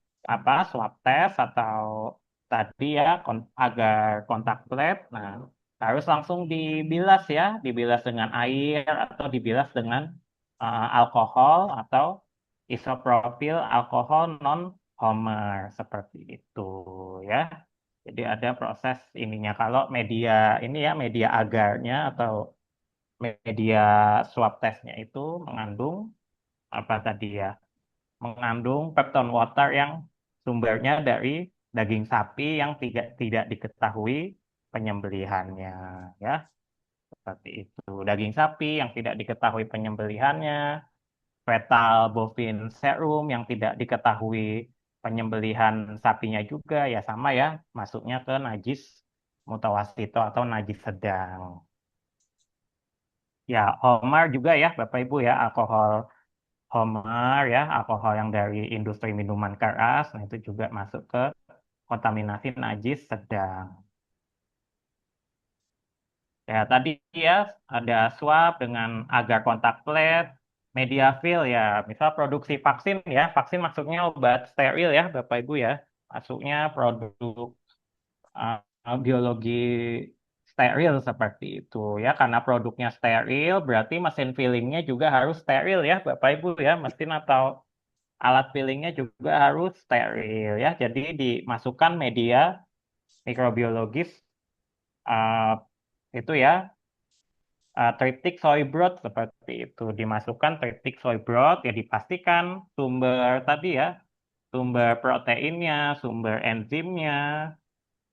swab test atau tadi ya agar kontak lab, nah harus langsung dibilas ya, dibilas dengan air atau dibilas dengan alkohol atau isopropil alkohol non homer seperti itu ya. Jadi ada proses ininya. Kalau media ini ya, media agarnya atau media swab testnya itu mengandung apa tadi ya? Mengandung peptone water yang sumbernya dari daging sapi yang tidak tidak diketahui penyembelihannya ya. Seperti itu. Daging sapi yang tidak diketahui penyembelihannya, fetal bovine serum yang tidak diketahui penyembelihan sapinya juga ya sama ya, masuknya ke najis mutawasito atau najis sedang. Ya, Homer juga ya Bapak Ibu ya, alkohol Homer ya, alkohol yang dari industri minuman keras, nah itu juga masuk ke kontaminasi najis sedang. Ya, tadi ya ada swab dengan agar kontak plate, media fill ya, misal produksi vaksin ya, vaksin masuknya obat steril ya, Bapak Ibu ya, masuknya produk biologi steril seperti itu ya, karena produknya steril berarti mesin fillingnya juga harus steril ya, Bapak Ibu ya, mesin atau alat fillingnya juga harus steril ya, jadi dimasukkan media mikrobiologis uh, itu ya triptik soy broth seperti itu, dimasukkan triptik soy broth ya, dipastikan sumber tadi ya, sumber proteinnya, sumber enzimnya,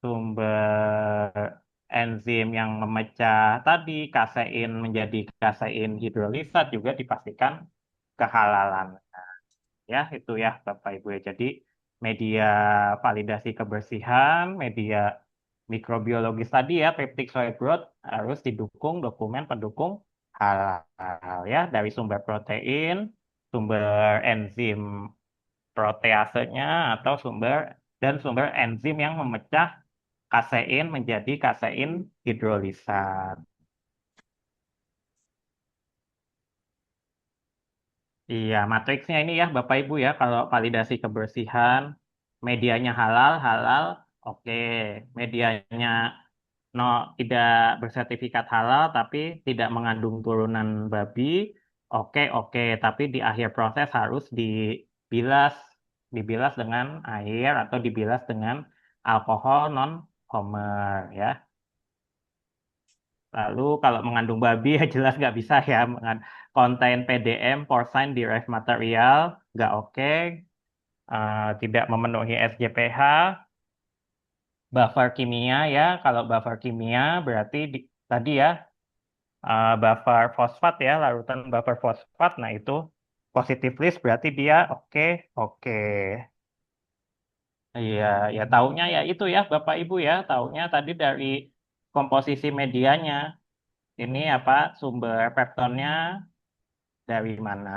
sumber enzim yang memecah tadi kasein menjadi kasein hidrolisat juga dipastikan kehalalan ya, itu ya Bapak Ibu ya. Jadi media validasi kebersihan, media mikrobiologis tadi ya, peptide soy broth harus didukung dokumen pendukung halal ya, dari sumber protein, sumber enzim proteasenya atau sumber enzim yang memecah kasein menjadi kasein hidrolisat. Iya, matriksnya ini ya Bapak Ibu ya, kalau validasi kebersihan, medianya halal, halal, oke. Medianya no tidak bersertifikat halal tapi tidak mengandung turunan babi, oke oke. Tapi di akhir proses harus dibilas, dibilas dengan air atau dibilas dengan alkohol non homer ya. Lalu kalau mengandung babi ya jelas nggak bisa ya. Contain PDM, porcine derived material, nggak oke. Tidak memenuhi SJPH. Buffer kimia ya, kalau buffer kimia berarti tadi ya buffer fosfat ya, larutan buffer fosfat. Nah itu positive list berarti dia oke, oke. Iya, ya taunya ya itu ya Bapak Ibu ya, taunya tadi dari komposisi medianya. Ini apa sumber peptonnya dari mana?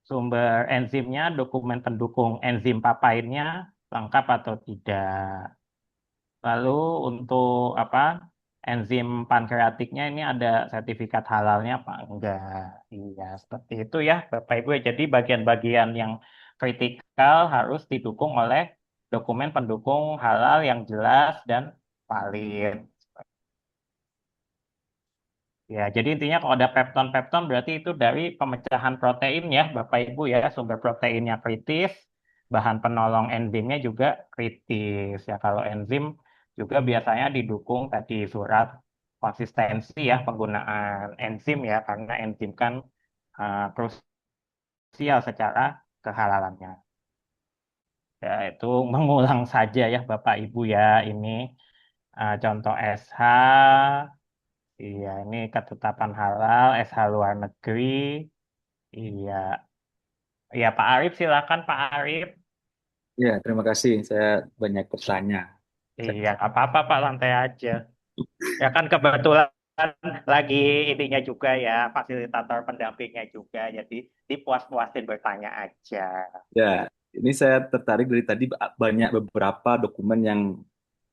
Sumber enzimnya, dokumen pendukung enzim papainnya lengkap atau tidak? Lalu untuk apa enzim pankreatiknya ini ada sertifikat halalnya apa enggak? Iya, seperti itu ya Bapak Ibu. Jadi bagian-bagian yang kritikal harus didukung oleh dokumen pendukung halal yang jelas dan valid. Ya, jadi intinya kalau ada pepton-pepton berarti itu dari pemecahan protein ya, Bapak Ibu ya, sumber proteinnya kritis, bahan penolong enzimnya juga kritis ya. Kalau enzim juga biasanya didukung tadi surat konsistensi ya penggunaan enzim ya, karena enzim kan krusial secara kehalalannya. Ya, itu mengulang saja ya Bapak Ibu ya, ini contoh SH. Iya, ini ketetapan halal, SH luar negeri. Iya, iya Pak Arif silakan Pak Arif. Ya, terima kasih. Saya banyak bertanya. Iya, apa-apa Pak, lantai aja. Ya kan kebetulan lagi ininya juga ya, fasilitator pendampingnya juga, jadi dipuas-puasin bertanya aja. Ya, ini saya tertarik dari tadi banyak beberapa dokumen yang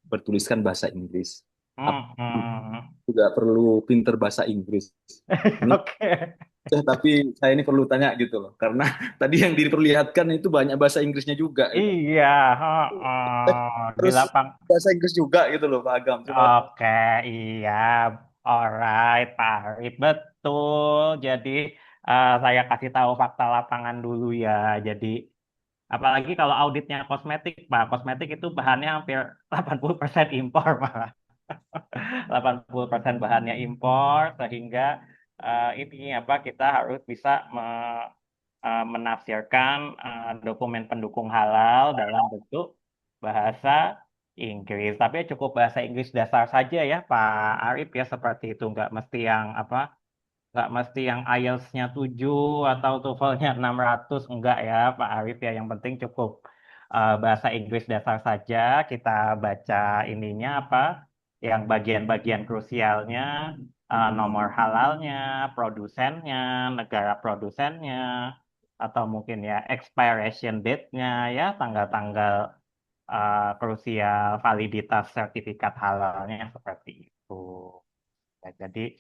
bertuliskan bahasa Inggris. Ap- Hmm. Juga perlu pinter bahasa Inggris. Ini Oke. tapi saya ini perlu tanya gitu loh, karena tadi yang diperlihatkan itu banyak bahasa Inggrisnya juga gitu. Iya, Eh, di Terus lapang. bahasa Inggris juga gitu loh Pak Agam. Terima kasih. Oke, iya, alright, Pak Arif, betul. Jadi saya kasih tahu fakta lapangan dulu ya. Jadi apalagi kalau auditnya kosmetik, Pak, kosmetik itu bahannya hampir 80% impor malah. 80% bahannya impor, sehingga ini apa kita harus bisa menafsirkan dokumen pendukung halal dalam bentuk bahasa Inggris. Tapi cukup bahasa Inggris dasar saja ya Pak Arif ya seperti itu. Nggak mesti yang apa, nggak mesti yang IELTS-nya 7 atau TOEFL-nya 600 enggak ya Pak Arif ya. Yang penting cukup bahasa Inggris dasar saja. Kita baca ininya apa, yang bagian-bagian krusialnya, nomor halalnya, produsennya, negara produsennya, atau mungkin ya expiration date-nya ya, tanggal-tanggal krusial validitas sertifikat halalnya seperti itu. Ya, jadi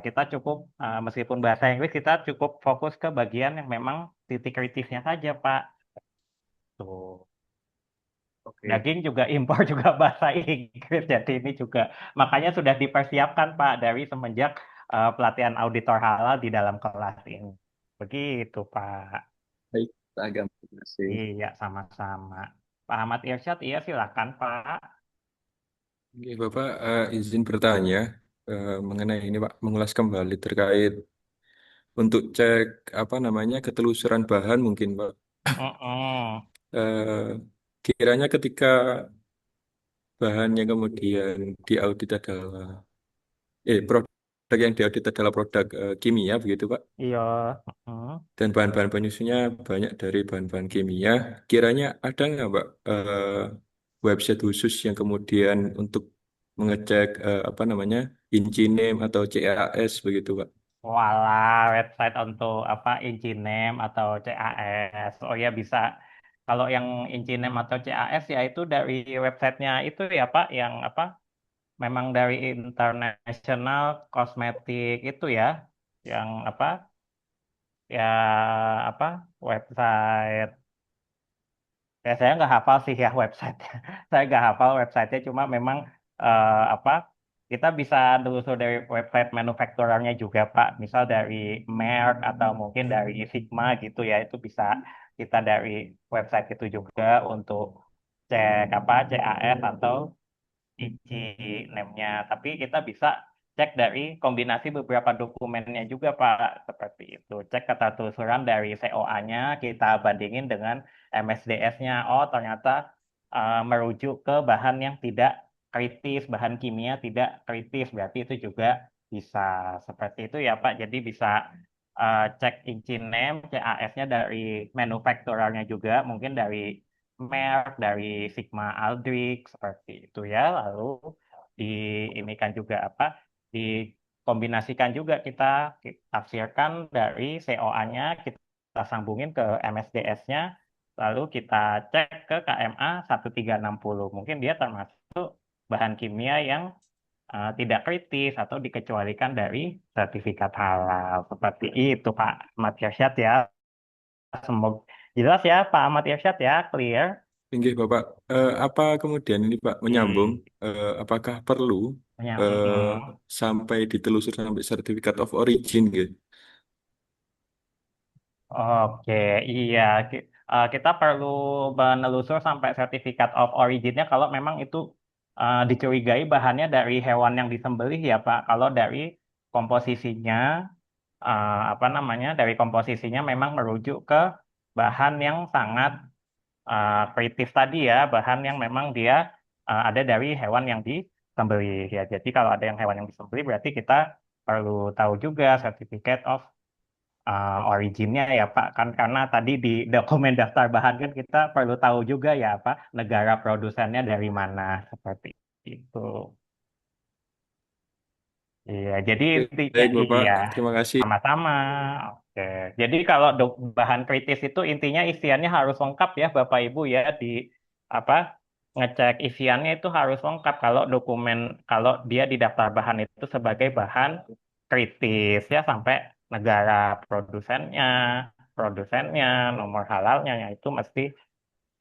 kita cukup meskipun bahasa Inggris kita cukup fokus ke bagian yang memang titik kritisnya saja Pak. Tuh. Oke. Daging juga impor juga bahasa Inggris. Jadi ini juga makanya sudah dipersiapkan Pak dari semenjak pelatihan auditor halal di dalam kelas ini. Begitu Pak. Baik, Pak Agam. Terima kasih. Iya, sama-sama. Pak Ahmad Irsyad, iya silakan Pak. Oke, Bapak izin bertanya mengenai ini Pak, mengulas kembali terkait untuk cek apa namanya ketelusuran bahan mungkin Pak. Mm-mm. Eh, Kiranya ketika bahan yang kemudian diaudit adalah produk yang diaudit adalah produk kimia begitu Pak, Iya. Mm-mm. dan bahan-bahan penyusunnya banyak dari bahan-bahan kimia. Kiranya ada nggak Pak website khusus yang kemudian untuk mengecek apa namanya inci name atau CAS begitu Pak? Walah, website untuk apa inci name atau CAS. Oh ya bisa. Kalau yang inci name atau CAS ya itu dari websitenya itu ya Pak, yang apa? Memang dari International Cosmetic itu ya, yang apa? Ya apa? Website. Ya saya nggak hafal sih ya website. Saya nggak hafal websitenya, cuma memang apa? Kita bisa telusur dari website manufakturernya juga Pak. Misal dari Merck atau mungkin dari Sigma gitu ya, itu bisa kita dari website itu juga untuk cek apa CAS atau IC name-nya. Tapi kita bisa cek dari kombinasi beberapa dokumennya juga, Pak. Seperti itu. Cek ketertelusuran dari COA-nya, kita bandingin dengan MSDS-nya. Oh, ternyata merujuk ke bahan yang tidak kritis, bahan kimia tidak kritis. Berarti itu juga bisa. Seperti itu ya, Pak. Jadi bisa cek engine name, CAS-nya dari manufacturer-nya juga, mungkin dari Merck, dari Sigma Aldrich, seperti itu ya. Lalu diinikan juga apa? Dikombinasikan juga kita tafsirkan dari COA-nya, kita sambungin ke MSDS-nya, lalu kita cek ke KMA 1360. Mungkin dia termasuk bahan kimia yang tidak kritis atau dikecualikan dari sertifikat halal. Seperti itu Pak Ahmad Irsyad ya. Semoga jelas ya Pak Ahmad Irsyad ya, clear. Tinggi Bapak. Apa kemudian ini Pak menyambung? Apakah perlu eh, sampai ditelusur sampai sertifikat of origin gitu? Oke, iya. Kita perlu menelusur sampai sertifikat of origin-nya kalau memang itu dicurigai bahannya dari hewan yang disembelih ya Pak. Kalau dari komposisinya, apa namanya, dari komposisinya memang merujuk ke bahan yang sangat kritis tadi ya, bahan yang memang dia ada dari hewan yang disembelih ya. Jadi kalau ada yang hewan yang disembelih berarti kita perlu tahu juga sertifikat of originnya ya Pak, kan karena tadi di dokumen daftar bahan kan kita perlu tahu juga ya Pak negara produsennya dari mana, seperti itu. Iya, jadi intinya Baik Bapak, iya terima kasih. sama-sama. Oke, jadi kalau bahan kritis itu intinya isiannya harus lengkap ya Bapak Ibu ya, di apa, ngecek isiannya itu harus lengkap kalau dokumen, kalau dia di daftar bahan itu sebagai bahan kritis ya, sampai negara produsennya, nomor halalnya ya, itu mesti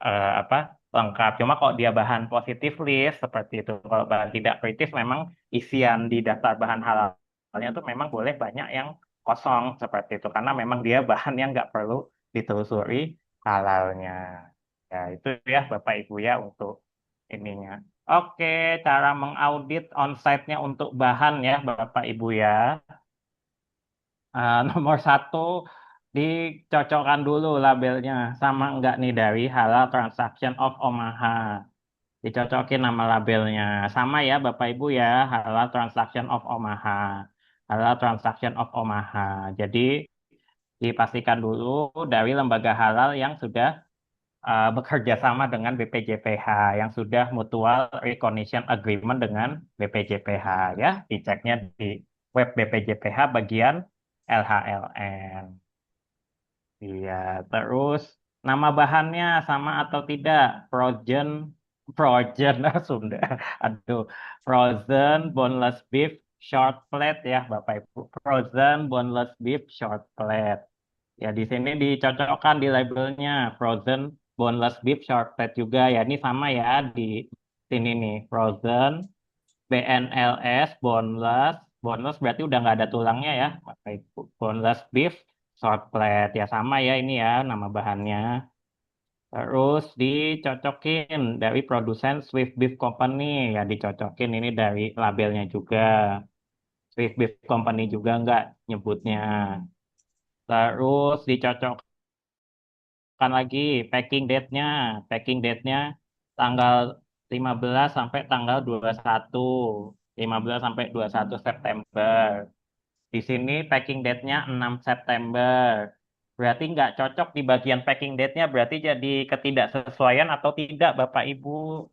apa, lengkap. Cuma kalau dia bahan positif list seperti itu, kalau bahan tidak kritis memang isian di daftar bahan halalnya itu memang boleh banyak yang kosong seperti itu, karena memang dia bahan yang nggak perlu ditelusuri halalnya. Ya itu ya Bapak Ibu ya untuk ininya. Oke, cara mengaudit onsite-nya untuk bahan ya Bapak Ibu ya. Nomor satu, dicocokkan dulu labelnya sama enggak nih dari Halal Transaction of Omaha. Dicocokin nama labelnya. Sama ya Bapak Ibu ya, Halal Transaction of Omaha. Halal Transaction of Omaha. Jadi dipastikan dulu dari lembaga halal yang sudah bekerja sama dengan BPJPH, yang sudah Mutual Recognition Agreement dengan BPJPH ya. Diceknya di web BPJPH bagian LHLN. Iya, terus nama bahannya sama atau tidak? Frozen, frozen Sunda. Aduh, frozen boneless beef short plate ya, Bapak Ibu. Frozen boneless beef short plate. Ya, di sini dicocokkan di labelnya frozen boneless beef short plate juga ya. Ini sama ya di sini nih, frozen BNLS, boneless. Boneless berarti udah nggak ada tulangnya ya. Bapak Ibu. Boneless beef, short plate. Ya sama ya ini ya nama bahannya. Terus dicocokin dari produsen Swift Beef Company. Ya dicocokin ini dari labelnya juga. Swift Beef Company juga nggak nyebutnya. Terus dicocokkan lagi packing date-nya. Packing date-nya tanggal 15 sampai tanggal 21. 15 sampai 21 September. Di sini packing date-nya 6 September. Berarti nggak cocok di bagian packing date-nya, berarti jadi ketidaksesuaian atau tidak, Bapak Ibu?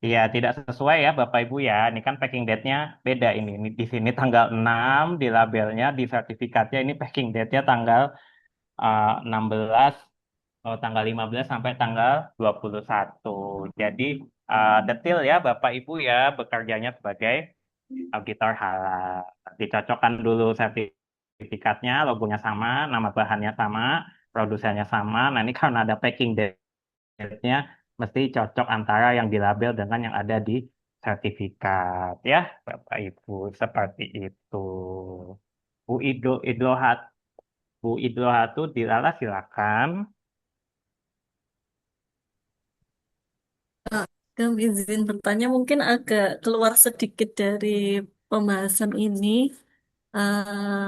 Iya, tidak sesuai ya, Bapak Ibu ya. Ini kan packing date-nya beda ini. Ini di sini tanggal 6 di labelnya, di sertifikatnya ini packing date-nya tanggal 16, tanggal 15 sampai tanggal 21. Jadi detail ya, Bapak Ibu ya, bekerjanya sebagai auditor halal. Dicocokkan dulu sertifikatnya, logonya sama, nama bahannya sama, produsennya sama. Nah ini karena ada packing date-nya, mesti cocok antara yang dilabel dengan yang ada di sertifikat. Ya, Bapak Ibu, seperti itu. Bu Idlohat, Bu Idlohatu Dilala silakan. Kami izin bertanya, mungkin agak keluar sedikit dari pembahasan ini. Eh,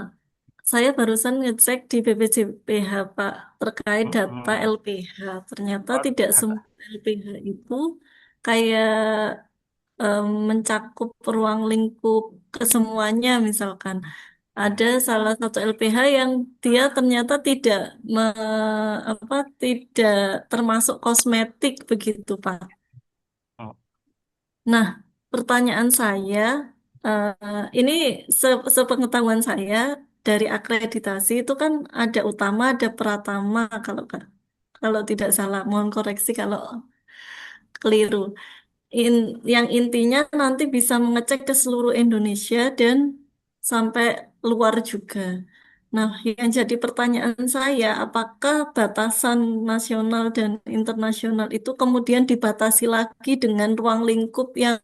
saya barusan ngecek di BPJPH, Pak, terkait data Mm-mm. LPH. Ternyata Oh, tidak data. semua LPH itu kayak mencakup ruang lingkup kesemuanya, misalkan. Ada salah satu LPH yang dia ternyata tidak termasuk kosmetik begitu, Pak. Mm. Nah, pertanyaan saya, ini sepengetahuan saya dari akreditasi itu kan ada utama, ada pratama kalau tidak salah. Mohon koreksi kalau keliru. Yang intinya nanti bisa mengecek ke seluruh Indonesia dan sampai luar juga. Nah, yang jadi pertanyaan saya, apakah batasan nasional dan internasional itu kemudian dibatasi lagi dengan ruang lingkup yang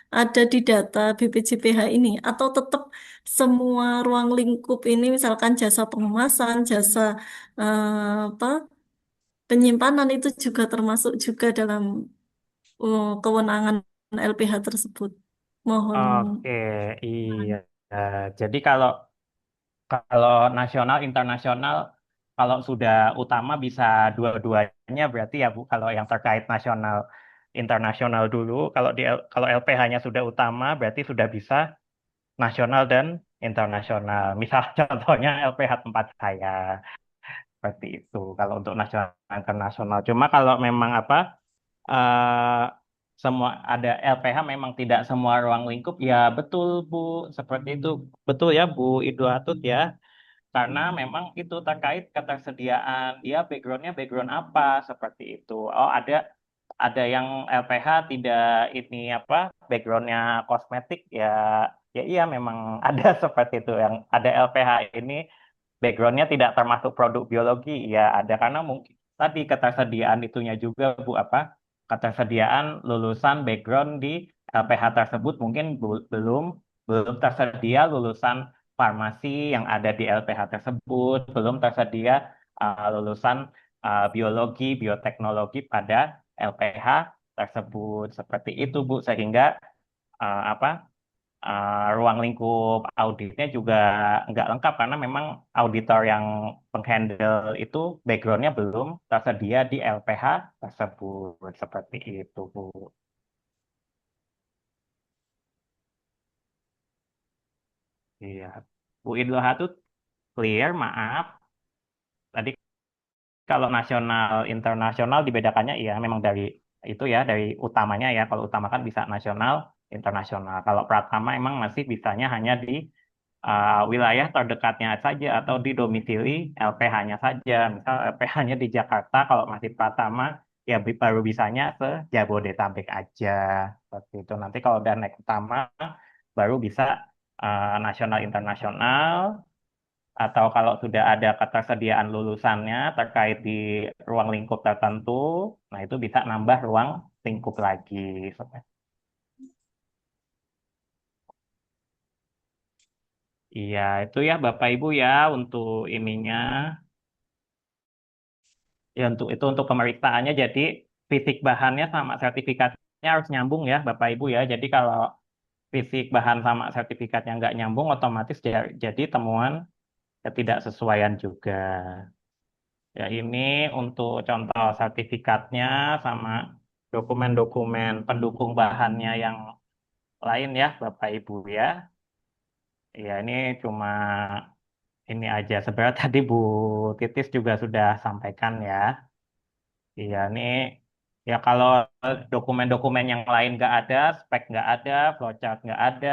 ada di data BPJPH ini, atau tetap semua ruang lingkup ini, misalkan jasa pengemasan, jasa apa penyimpanan itu juga termasuk juga dalam kewenangan LPH tersebut. Mohon. Oke, iya. Jadi kalau kalau nasional, internasional, kalau sudah utama bisa dua-duanya berarti ya Bu. Kalau yang terkait nasional, internasional dulu. Kalau LPH-nya sudah utama berarti sudah bisa nasional dan internasional. Misal contohnya LPH tempat saya seperti itu. Kalau untuk nasional internasional. Cuma kalau memang eh, semua ada LPH memang tidak semua ruang lingkup ya betul Bu seperti itu betul ya Bu Ido Atut ya karena memang itu terkait ketersediaan dia background apa seperti itu oh ada yang LPH tidak ini backgroundnya kosmetik ya ya iya memang ada seperti itu yang ada LPH ini backgroundnya tidak termasuk produk biologi ya ada karena mungkin tadi ketersediaan itunya juga Bu ketersediaan lulusan background di LPH tersebut mungkin belum belum tersedia lulusan farmasi yang ada di LPH tersebut belum tersedia lulusan biologi bioteknologi pada LPH tersebut seperti itu Bu sehingga uh, apa ruang lingkup auditnya juga nggak lengkap karena memang auditor yang penghandle itu backgroundnya belum tersedia di LPH tersebut seperti itu Bu. Iya. Bu Idul Hatut clear maaf tadi kalau nasional internasional dibedakannya iya memang dari itu ya dari utamanya ya kalau utama kan bisa nasional internasional kalau pratama emang masih bisanya hanya di wilayah terdekatnya saja atau di domisili LPH-nya saja. Misal LPH-nya di Jakarta, kalau masih Pratama, ya baru bisanya se Jabodetabek aja. Seperti itu. Nanti kalau udah naik utama, baru bisa nasional internasional, atau kalau sudah ada ketersediaan lulusannya terkait di ruang lingkup tertentu, nah itu bisa nambah ruang lingkup lagi. Iya, itu ya Bapak Ibu ya untuk ininya. Ya untuk pemeriksaannya jadi fisik bahannya sama sertifikatnya harus nyambung ya Bapak Ibu ya. Jadi kalau fisik bahan sama sertifikatnya nggak nyambung otomatis jadi temuan ketidaksesuaian juga. Ya ini untuk contoh sertifikatnya sama dokumen-dokumen pendukung bahannya yang lain ya Bapak Ibu ya. Ya ini cuma ini aja. Sebenarnya tadi Bu Titis juga sudah sampaikan ya. Iya, nih ya kalau dokumen-dokumen yang lain nggak ada, spek nggak ada, flowchart nggak ada,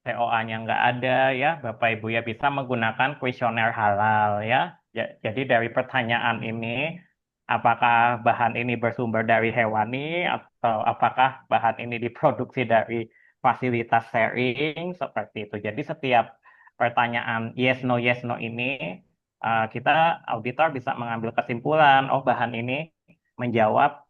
COA-nya nggak ada, ya Bapak Ibu ya bisa menggunakan kuesioner halal ya. Jadi dari pertanyaan ini, apakah bahan ini bersumber dari hewani atau apakah bahan ini diproduksi dari fasilitas sharing seperti itu. Jadi setiap pertanyaan yes no ini kita auditor bisa mengambil kesimpulan, oh bahan ini menjawab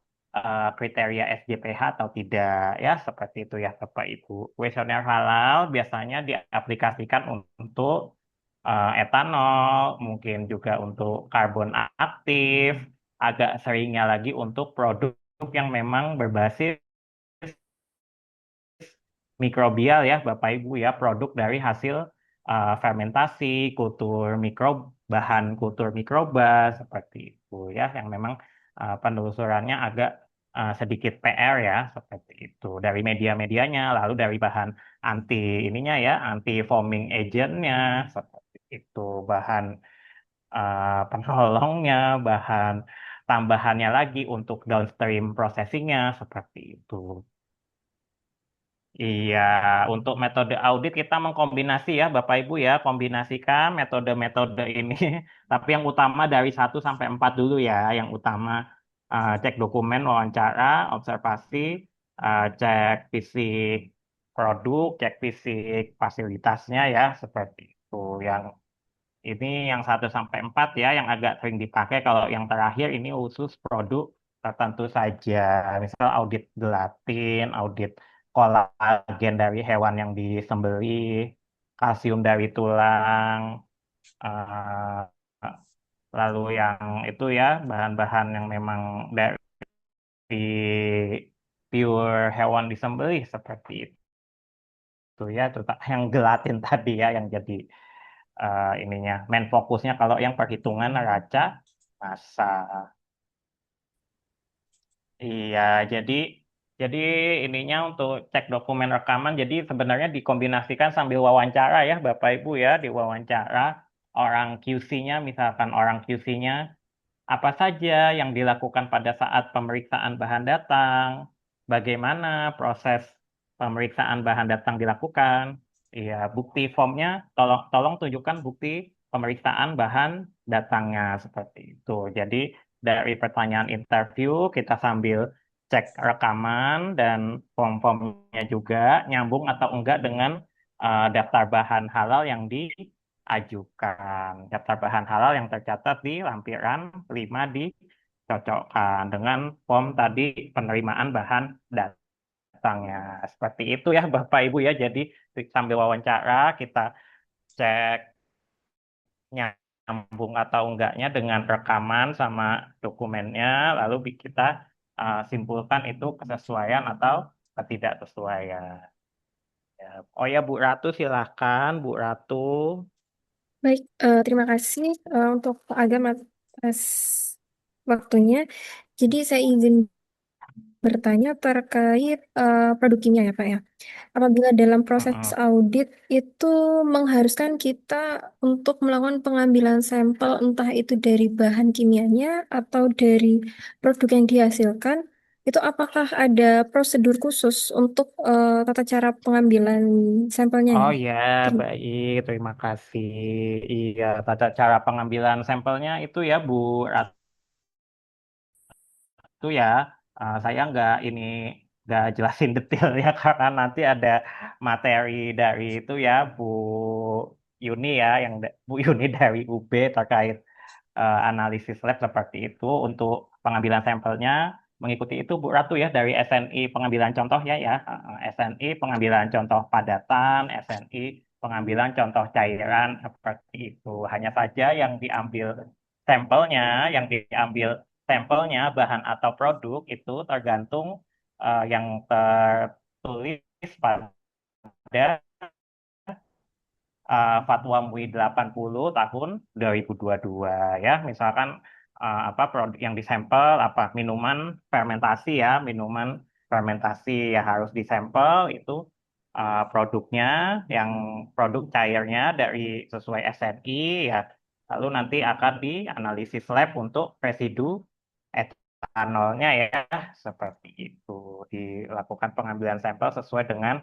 kriteria SJPH atau tidak ya seperti itu ya Bapak Ibu. Kuesioner halal biasanya diaplikasikan untuk etanol, mungkin juga untuk karbon aktif, agak seringnya lagi untuk produk yang memang berbasis mikrobial ya Bapak Ibu ya, produk dari hasil fermentasi, bahan kultur mikroba seperti itu ya, yang memang penelusurannya agak sedikit PR ya, seperti itu dari media-medianya, lalu dari bahan anti ininya ya, anti foaming agentnya, seperti itu bahan penolongnya, bahan tambahannya lagi untuk downstream processingnya, seperti itu. Iya, untuk metode audit kita mengkombinasi ya Bapak Ibu ya, kombinasikan metode-metode ini. Tapi yang utama dari 1 sampai 4 dulu ya. Yang utama cek dokumen, wawancara, observasi, cek fisik produk, cek fisik fasilitasnya ya, seperti itu. Yang ini yang 1 sampai 4 ya, yang agak sering dipakai. Kalau yang terakhir ini khusus produk tertentu saja. Misal audit gelatin, audit kolagen dari hewan yang disembelih, kalsium dari tulang, eh, lalu yang itu ya, bahan-bahan yang memang dari pure hewan disembelih seperti itu ya, terutama yang gelatin tadi ya, yang jadi ininya main fokusnya. Kalau yang perhitungan neraca massa. Iya, jadi ininya untuk cek dokumen rekaman. Jadi sebenarnya dikombinasikan sambil wawancara ya, Bapak Ibu ya, diwawancara orang QC-nya, misalkan orang QC-nya apa saja yang dilakukan pada saat pemeriksaan bahan datang, bagaimana proses pemeriksaan bahan datang dilakukan. Iya, bukti formnya, tolong tolong tunjukkan bukti pemeriksaan bahan datangnya seperti itu. Jadi dari pertanyaan interview kita sambil cek rekaman dan form-formnya juga nyambung atau enggak dengan daftar bahan halal yang diajukan. Daftar bahan halal yang tercatat di lampiran 5 dicocokkan dengan form tadi penerimaan bahan datangnya. Seperti itu ya Bapak Ibu ya. Jadi sambil wawancara kita cek nyambung atau enggaknya dengan rekaman sama dokumennya, lalu kita simpulkan itu kesesuaian atau ketidaksesuaian. Ya. Oh ya Bu Ratu, silakan Bu Ratu. Baik, terima kasih untuk Pak Agam atas waktunya. Jadi saya izin bertanya terkait produk kimia ya Pak ya. Apabila dalam proses Mm-mm. audit itu mengharuskan kita untuk melakukan pengambilan sampel entah itu dari bahan kimianya atau dari produk yang dihasilkan, itu apakah ada prosedur khusus untuk tata cara pengambilan sampelnya Oh ini? ya, baik, terima kasih. Iya, tata cara pengambilan sampelnya itu ya Bu Ratu ya, saya nggak jelasin detail ya karena nanti ada materi dari itu ya Bu Yuni ya, Bu Yuni dari UB terkait analisis lab seperti itu. Untuk pengambilan sampelnya mengikuti itu Bu Ratu ya, dari SNI pengambilan contoh ya, SNI pengambilan contoh padatan, SNI pengambilan contoh cairan seperti itu. Hanya saja sampelnya yang diambil sampelnya bahan atau produk itu tergantung yang tertulis pada Fatwa MUI 80 tahun 2022 ya. Misalkan apa produk yang disampel apa minuman fermentasi ya, minuman fermentasi ya harus disampel itu produknya, yang produk cairnya dari sesuai SNI ya. Lalu nanti akan dianalisis lab untuk residu etanolnya ya, seperti itu. Dilakukan pengambilan sampel sesuai dengan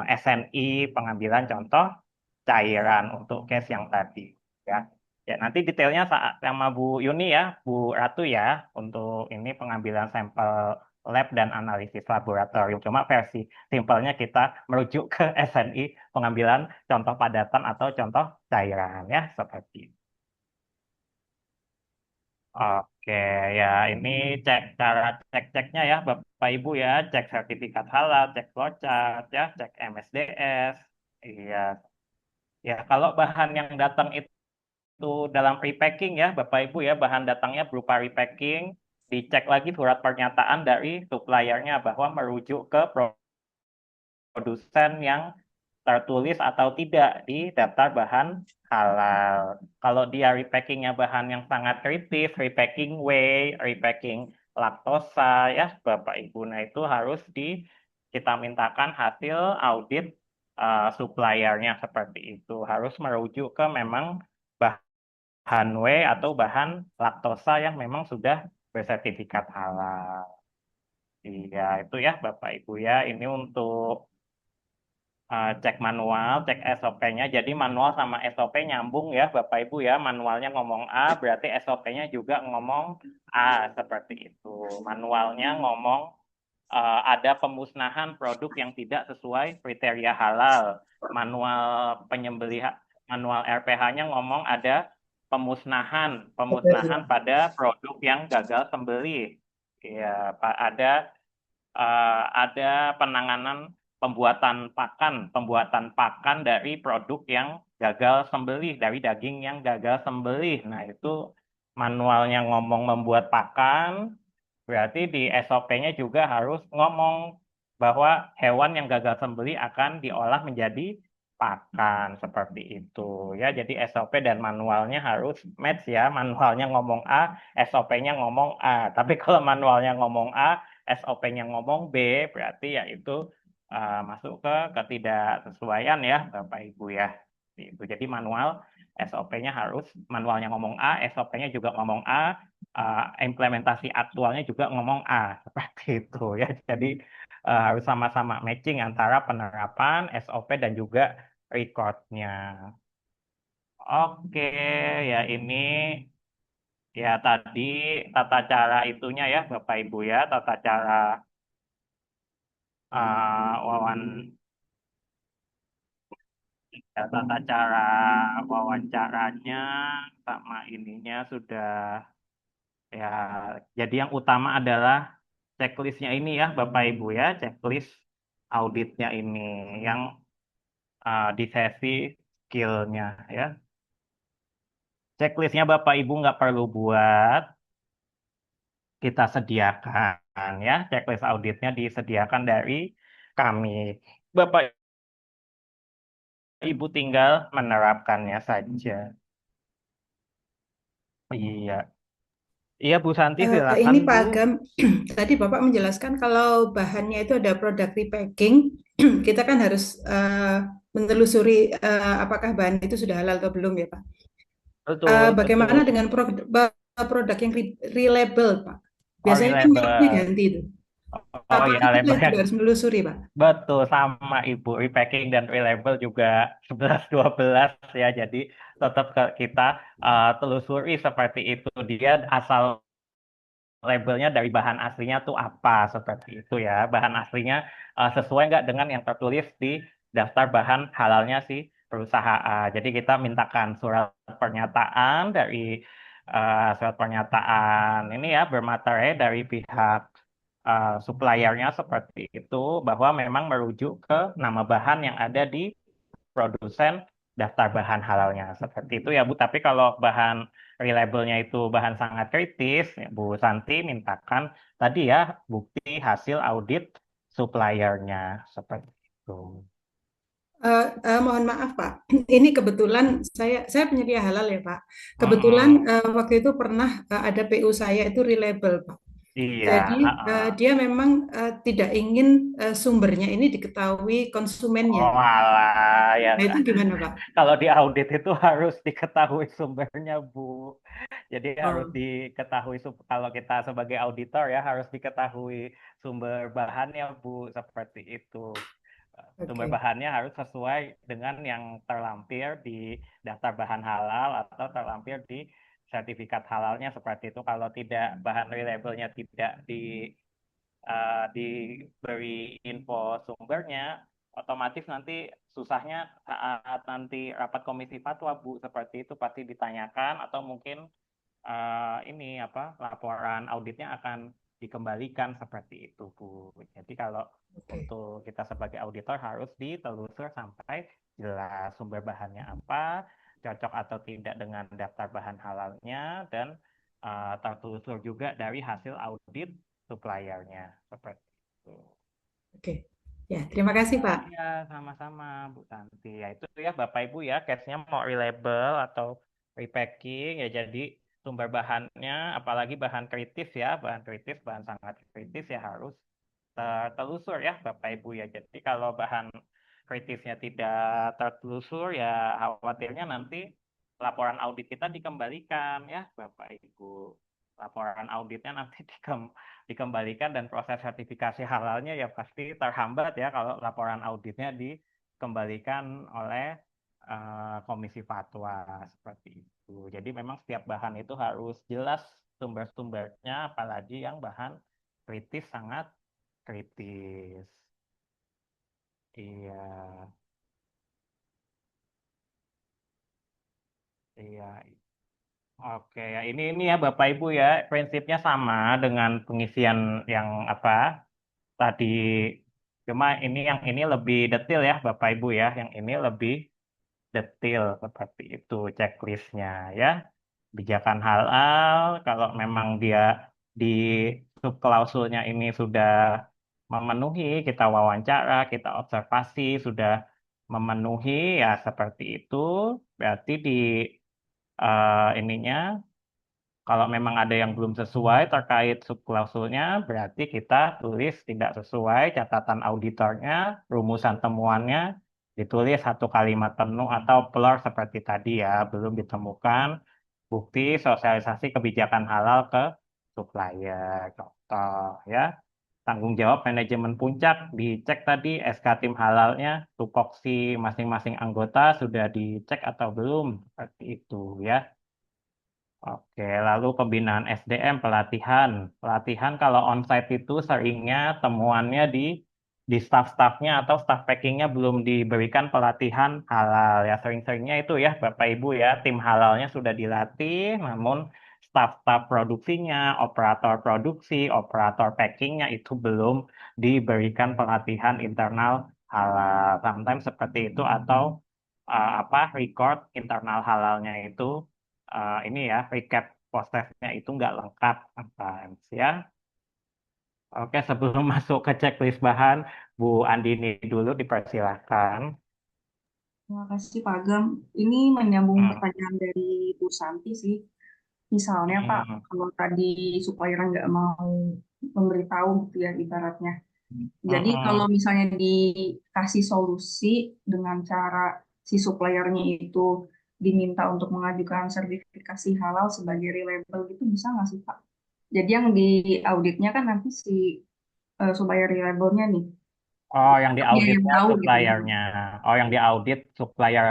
SNI pengambilan contoh cairan untuk case yang tadi ya. Ya, nanti detailnya saat sama Bu Yuni ya, Bu Ratu ya, untuk ini pengambilan sampel lab dan analisis laboratorium. Cuma versi simpelnya kita merujuk ke SNI pengambilan contoh padatan atau contoh cairan ya, seperti itu. Oke, ya ini cara cek-ceknya ya Bapak Ibu ya, cek sertifikat halal, cek flowchart ya, cek MSDS. Iya. Ya, kalau bahan yang datang itu dalam repacking ya, Bapak Ibu ya, bahan datangnya berupa repacking, dicek lagi surat pernyataan dari suppliernya bahwa merujuk ke produsen yang tertulis atau tidak di daftar bahan halal. Kalau dia repackingnya bahan yang sangat kritis, repacking whey, repacking laktosa, ya Bapak Ibu, nah itu harus kita mintakan hasil audit suppliernya seperti itu. Harus merujuk ke memang bahan whey atau bahan laktosa yang memang sudah bersertifikat halal. Iya, itu ya Bapak Ibu ya. Ini untuk cek manual, cek SOP-nya. Jadi manual sama SOP nyambung ya Bapak Ibu ya. Manualnya ngomong A, berarti SOP-nya juga ngomong A, seperti itu. Manualnya ngomong ada pemusnahan produk yang tidak sesuai kriteria halal. Manual penyembelihan, manual RPH-nya ngomong ada pemusnahan pada produk yang gagal sembelih. Ya, Pak, ada penanganan pembuatan pakan dari produk yang gagal sembelih, dari daging yang gagal sembelih. Nah, itu manualnya ngomong membuat pakan, berarti di SOP-nya juga harus ngomong bahwa hewan yang gagal sembelih akan diolah menjadi pakan, seperti itu ya. Jadi SOP dan manualnya harus match ya. Manualnya ngomong A, SOP-nya ngomong A. Tapi kalau manualnya ngomong A, SOP-nya ngomong B, berarti ya itu masuk ke ketidaksesuaian ya Bapak Ibu ya. Itu. Jadi SOP-nya harus manualnya ngomong A, SOP-nya juga ngomong A, implementasi aktualnya juga ngomong A, seperti itu ya. Jadi harus sama-sama matching antara penerapan SOP dan juga record-nya. Oke, ya ini ya tadi tata cara itunya ya Bapak Ibu ya, tata cara tata cara wawancaranya sama ininya sudah ya. Jadi yang utama adalah checklistnya ini ya Bapak Ibu ya, checklist auditnya ini yang di sesi skillnya ya. Checklistnya Bapak Ibu nggak perlu buat, kita sediakan ya. Checklist auditnya disediakan dari kami. Bapak Ibu tinggal menerapkannya saja. Iya. Iya Bu Santi silakan Ini Pak Bu. Agam, tadi Bapak menjelaskan kalau bahannya itu ada produk repacking, kita kan harus menelusuri apakah bahan itu sudah halal atau belum ya Pak. Betul, Bagaimana betul. dengan produk yang relabel Pak? Oh, Biasanya kan mereknya relabel. ganti itu. Oh Apakah ya, kita labelnya juga harus menelusuri Pak? betul sama Ibu. Repacking dan relabel juga 11-12 ya. Jadi tetap kita telusuri seperti itu. Dia asal labelnya dari bahan aslinya tuh apa, seperti itu ya. Bahan aslinya sesuai nggak dengan yang tertulis di daftar bahan halalnya si perusahaan. Jadi kita mintakan surat pernyataan dari surat pernyataan ini ya bermaterai dari pihak suppliernya seperti itu, bahwa memang merujuk ke nama bahan yang ada di produsen daftar bahan halalnya, seperti itu ya Bu. Tapi kalau bahan reliable-nya itu bahan sangat kritis, ya, Bu Santi mintakan tadi ya bukti hasil audit suppliernya, seperti itu. Mohon maaf Pak, ini kebetulan saya penyedia halal ya Pak. Kebetulan waktu itu pernah ada PU saya itu reliable Pak. Iya. Jadi dia memang tidak ingin sumbernya ini diketahui konsumennya. Oh alah, ya. Nah itu gimana Pak? Kalau di audit itu harus diketahui sumbernya, Bu. Jadi harus Oh, diketahui, kalau kita sebagai auditor ya harus diketahui sumber bahannya, Bu, seperti itu. Sumber oke. bahannya harus sesuai dengan yang terlampir di daftar bahan halal atau terlampir di sertifikat halalnya, seperti itu. Kalau tidak, bahan reliable-nya tidak diberi info sumbernya, otomatis nanti susahnya saat nanti rapat komisi fatwa Bu, seperti itu pasti ditanyakan, atau mungkin ini apa, laporan auditnya akan dikembalikan, seperti itu Bu. Jadi kalau Oke. untuk kita sebagai auditor harus ditelusur sampai jelas sumber bahannya apa, cocok atau tidak dengan daftar bahan halalnya, dan tertelusur juga dari hasil audit suppliernya, seperti itu. Oke. Ya, terima kasih Pak. Iya, sama-sama Bu Tanti. Ya itu ya Bapak Ibu ya, case-nya mau relabel atau repacking ya jadi sumber bahannya, apalagi bahan kritis ya, bahan kritis, bahan sangat kritis ya harus tertelusur ya Bapak Ibu ya. Jadi kalau bahan kritisnya tidak tertelusur ya khawatirnya nanti laporan audit kita dikembalikan ya Bapak Ibu. Laporan auditnya nanti dikembalikan dan proses sertifikasi halalnya ya pasti terhambat ya kalau laporan auditnya dikembalikan oleh Komisi Fatwa seperti itu. Jadi memang setiap bahan itu harus jelas sumber-sumbernya, apalagi yang bahan kritis sangat kritis. Iya, iya. Oke, ya ini ya Bapak Ibu ya, prinsipnya sama dengan pengisian yang apa tadi. Cuma yang ini lebih detail ya Bapak Ibu ya, yang ini lebih detail seperti itu checklistnya ya. Kebijakan halal, kalau memang dia di subklausulnya ini sudah memenuhi, kita wawancara, kita observasi, sudah memenuhi ya seperti itu, berarti di ininya kalau memang ada yang belum sesuai terkait subklausulnya, berarti kita tulis tidak sesuai catatan auditornya, rumusan temuannya, ditulis satu kalimat penuh atau plur seperti tadi ya, belum ditemukan bukti sosialisasi kebijakan halal ke supplier. Contoh ya, tanggung jawab manajemen puncak, dicek tadi SK tim halalnya, tupoksi masing-masing anggota sudah dicek atau belum, seperti itu ya. Oke, lalu pembinaan SDM, pelatihan. Pelatihan kalau onsite itu seringnya temuannya di staff-staffnya atau staff packingnya belum diberikan pelatihan halal. Ya, sering-seringnya itu ya, Bapak Ibu ya, tim halalnya sudah dilatih, namun staff-staff produksinya, operator produksi, operator packingnya itu belum diberikan pelatihan internal halal. Sometimes seperti itu atau record internal halalnya itu ini ya recap prosesnya itu nggak lengkap sometimes ya. Oke, sebelum masuk ke checklist bahan, Bu Andini dulu dipersilakan. Terima kasih Pak Agam. Ini menyambung Hmm. pertanyaan dari Bu Santi sih. Misalnya Pak, Hmm. kalau tadi supplier nggak mau memberitahu gitu ya ibaratnya. Jadi kalau Hmm. misalnya dikasih solusi dengan cara si suppliernya itu diminta untuk mengajukan sertifikasi halal sebagai reliable gitu bisa nggak sih Pak? Jadi yang di auditnya kan nanti si supplier reliable-nya nih. Oh, yang di Dia yang auditnya tahu gitu ya. suppliernya. Oh, yang di audit supplier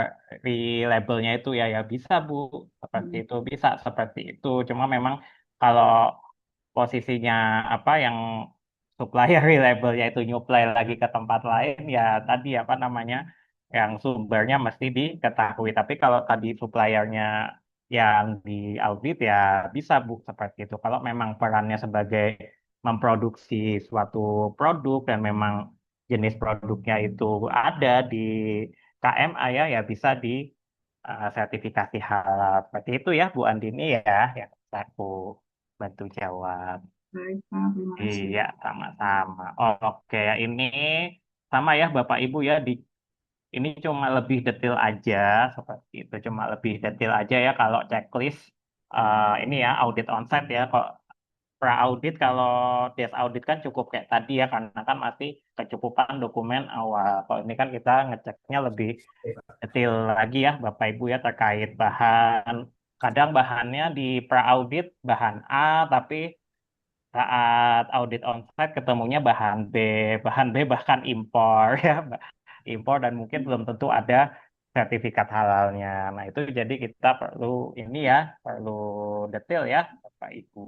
labelnya itu ya bisa Bu, seperti Hmm. itu bisa seperti itu. Cuma memang kalau posisinya yang supplier labelnya itu nyuplai lagi ke tempat lain ya tadi yang sumbernya mesti diketahui. Tapi kalau tadi suppliernya yang di audit ya bisa Bu seperti itu. Kalau memang perannya sebagai memproduksi suatu produk dan memang jenis produknya itu ada di KMA ya bisa di sertifikasi halal. Seperti itu ya Bu Andini ya yang bisa aku bantu jawab. Baik Pak, terima kasih. Iya, sama-sama. Oke, ini sama ya Bapak Ibu ya ini cuma lebih detail aja seperti itu, cuma lebih detail aja ya kalau checklist ini ya audit onsite ya. Kok pra audit kalau des audit kan cukup kayak tadi ya karena kan masih kecukupan dokumen awal. Kalau ini kan kita ngeceknya lebih detail lagi ya Bapak Ibu ya terkait bahan. Kadang bahannya di pra audit bahan A tapi saat audit onsite ketemunya bahan B bahkan impor ya, impor dan mungkin belum tentu ada sertifikat halalnya. Nah, itu jadi kita perlu ini ya, perlu detail ya, Bapak Ibu.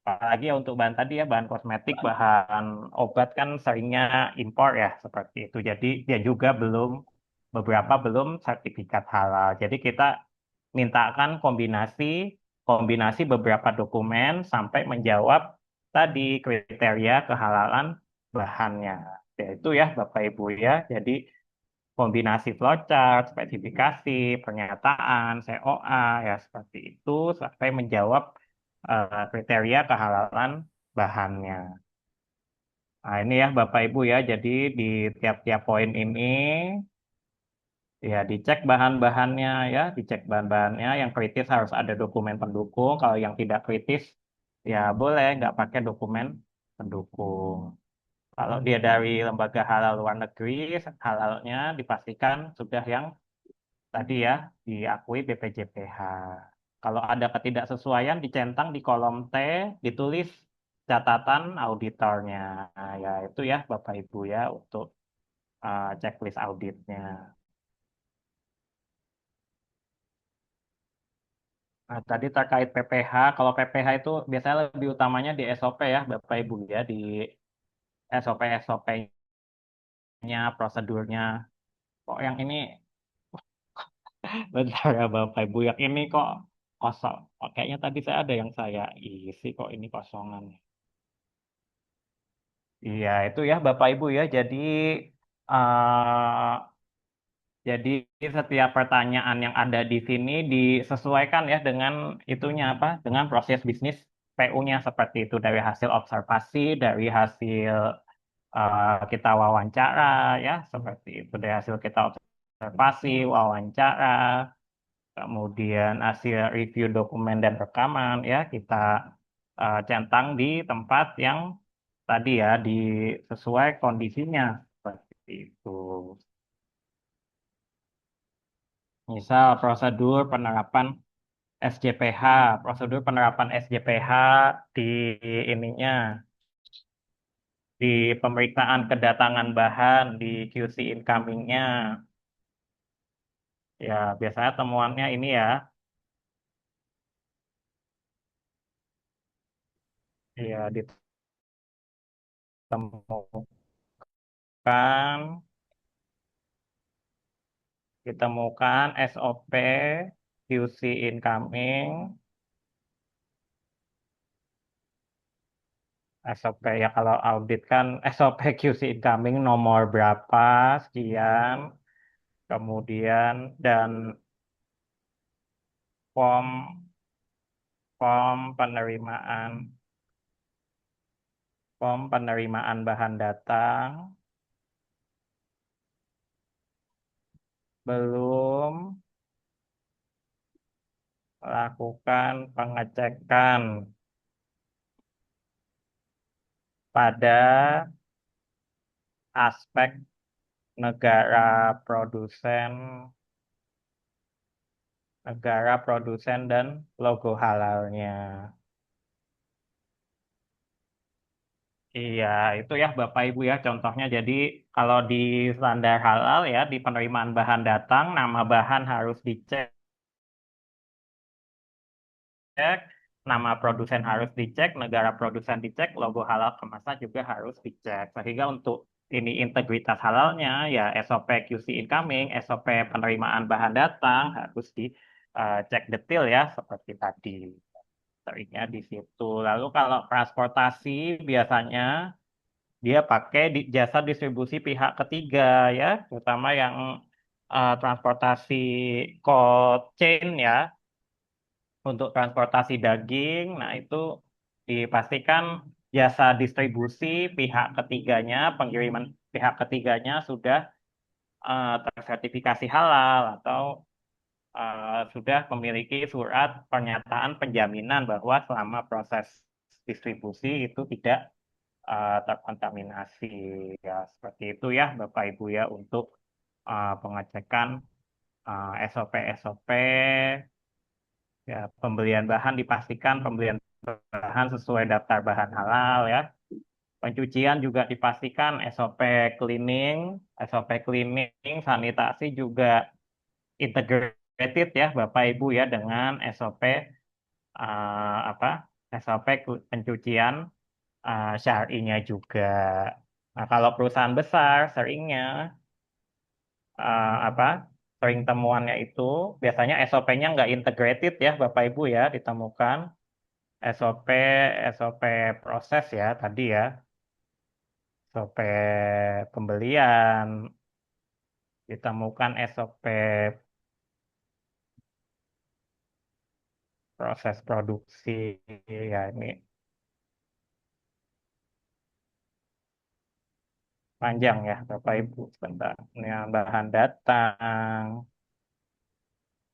Apalagi ya untuk bahan tadi ya, bahan kosmetik, bahan obat kan seringnya impor ya, seperti itu. Jadi dia juga beberapa belum sertifikat halal. Jadi kita mintakan kombinasi kombinasi beberapa dokumen sampai menjawab tadi kriteria kehalalan bahannya. Yaitu ya Bapak Ibu ya. Jadi kombinasi flowchart, spesifikasi, pernyataan, COA ya seperti itu sampai menjawab kriteria kehalalan bahannya. Nah, ini ya Bapak Ibu ya, jadi di tiap-tiap poin ini ya dicek bahan-bahannya ya, dicek bahan-bahannya. Yang kritis harus ada dokumen pendukung, kalau yang tidak kritis ya boleh nggak pakai dokumen pendukung. Kalau dia dari lembaga halal luar negeri, halalnya dipastikan sudah yang tadi ya diakui BPJPH. Kalau ada ketidaksesuaian dicentang di kolom T, ditulis catatan auditornya. Nah, ya itu ya Bapak Ibu ya untuk checklist auditnya. Nah, tadi terkait PPH, kalau PPH itu biasanya lebih utamanya di SOP ya Bapak Ibu ya, di SOP-SOP-nya, prosedurnya. Kok yang ini, bentar ya Bapak Ibu, yang ini kok kosong. Oh, kayaknya tadi saya ada yang saya isi, kok ini kosongan. Iya, itu ya Bapak Ibu ya. eh, jadi setiap pertanyaan yang ada di sini disesuaikan ya dengan itunya apa? Dengan proses bisnis PU-nya seperti itu dari hasil observasi, dari hasil kita wawancara ya seperti itu dari hasil kita observasi, wawancara, kemudian hasil review dokumen dan rekaman ya kita centang di tempat yang tadi ya sesuai kondisinya seperti itu. Misal SJPH, prosedur penerapan SJPH di ininya, di pemeriksaan kedatangan bahan, di QC incoming-nya. Ya, biasanya temuannya ini ya, ya ditemukan, ditemukan SOP QC incoming, SOP ya kalau audit kan SOP QC incoming nomor berapa, sekian, kemudian dan form form penerimaan form penerimaan bahan datang, belum melakukan pengecekan pada aspek negara produsen dan logo halalnya. Iya, itu ya Bapak Ibu ya contohnya. Jadi kalau di standar halal ya di penerimaan bahan datang, nama bahan harus dicek, nama produsen harus dicek, negara produsen dicek, logo halal kemasan juga harus dicek. Sehingga untuk ini integritas halalnya ya SOP QC incoming, SOP penerimaan bahan datang harus dicek detail ya seperti tadi. Seringnya di situ. Lalu kalau transportasi biasanya dia pakai jasa distribusi pihak ketiga ya, terutama yang transportasi cold chain ya, untuk transportasi daging. Nah, itu dipastikan jasa distribusi pihak ketiganya, pengiriman pihak ketiganya sudah tersertifikasi halal atau sudah memiliki surat pernyataan penjaminan bahwa selama proses distribusi itu tidak terkontaminasi. Ya, seperti itu ya Bapak Ibu ya untuk pengecekan SOP-SOP ya pembelian bahan dipastikan pembelian bahan sesuai daftar bahan halal ya. Pencucian juga dipastikan SOP cleaning, sanitasi juga integrated ya Bapak Ibu ya dengan SOP apa SOP pencucian syar'inya juga. Nah, kalau perusahaan besar seringnya apa sering temuannya itu biasanya SOP-nya nggak integrated ya Bapak Ibu ya ditemukan SOP SOP proses ya tadi ya SOP pembelian ditemukan SOP proses produksi ya ini Panjang ya, Bapak Ibu. Sebentar. Ini bahan datang,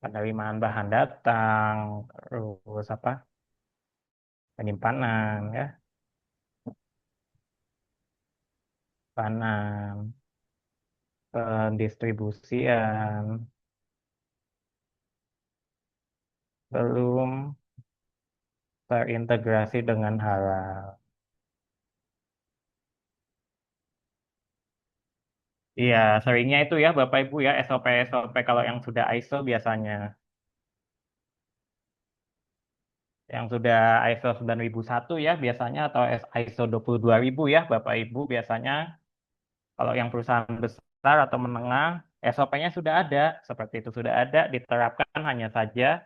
penerimaan bahan datang, terus apa? Penyimpanan ya, panan, pendistribusian, belum terintegrasi dengan halal. Iya, seringnya itu ya Bapak Ibu ya, SOP-SOP kalau yang sudah ISO biasanya. Yang sudah ISO 9001 ya biasanya, atau ISO 22000 ya Bapak Ibu biasanya. Kalau yang perusahaan besar atau menengah, SOP-nya sudah ada, seperti itu sudah ada, diterapkan, hanya saja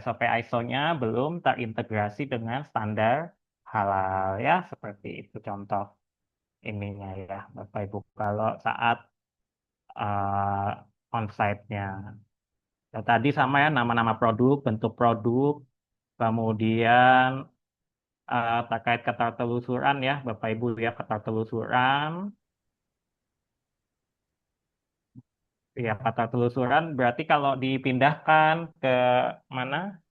SOP ISO-nya belum terintegrasi dengan standar halal ya, seperti itu contoh ininya ya Bapak Ibu kalau saat on-site-nya. Ya, tadi sama ya, nama-nama produk, bentuk produk, kemudian terkait ketertelusuran ya Bapak Ibu ya, ketertelusuran. Ya, ketertelusuran berarti kalau dipindahkan ke mana?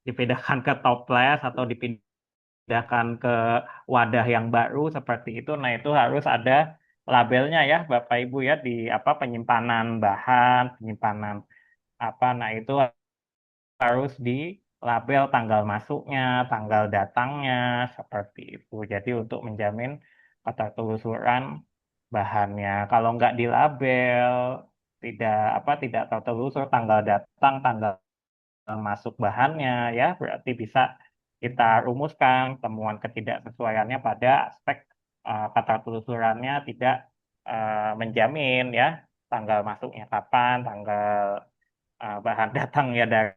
Dipindahkan ke toples atau dipindahkan ke wadah yang baru seperti itu. Nah, itu harus ada labelnya ya Bapak Ibu ya, di apa, penyimpanan bahan, penyimpanan apa. Nah, itu harus di label tanggal masuknya, tanggal datangnya, seperti itu. Jadi untuk menjamin ketertelusuran bahannya. Kalau nggak di label, tidak apa, tidak tertelusur tanggal datang, tanggal masuk bahannya ya, berarti bisa kita rumuskan temuan ketidaksesuaiannya pada aspek ketertelusurannya tidak menjamin ya tanggal masuknya kapan, tanggal bahan datangnya dari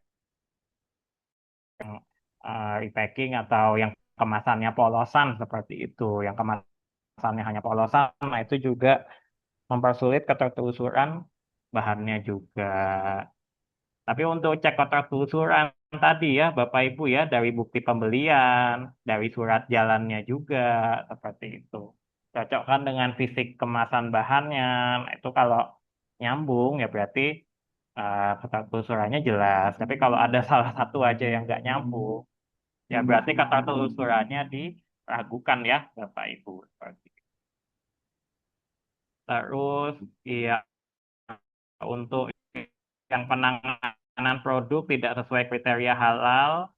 repacking atau yang kemasannya polosan seperti itu, yang kemasannya hanya polosan, nah itu juga mempersulit ketertelusuran bahannya juga. Tapi untuk cek ketertelusuran tadi ya Bapak Ibu ya, dari bukti pembelian, dari surat jalannya juga, seperti itu. Cocokkan dengan fisik kemasan bahannya. Nah, itu kalau nyambung ya berarti ketertelusurannya jelas. Tapi kalau ada salah satu aja yang nggak nyambung, ya berarti ketertelusurannya diragukan ya Bapak Ibu. Seperti itu. Terus ya, untuk yang penanganan produk tidak sesuai kriteria halal,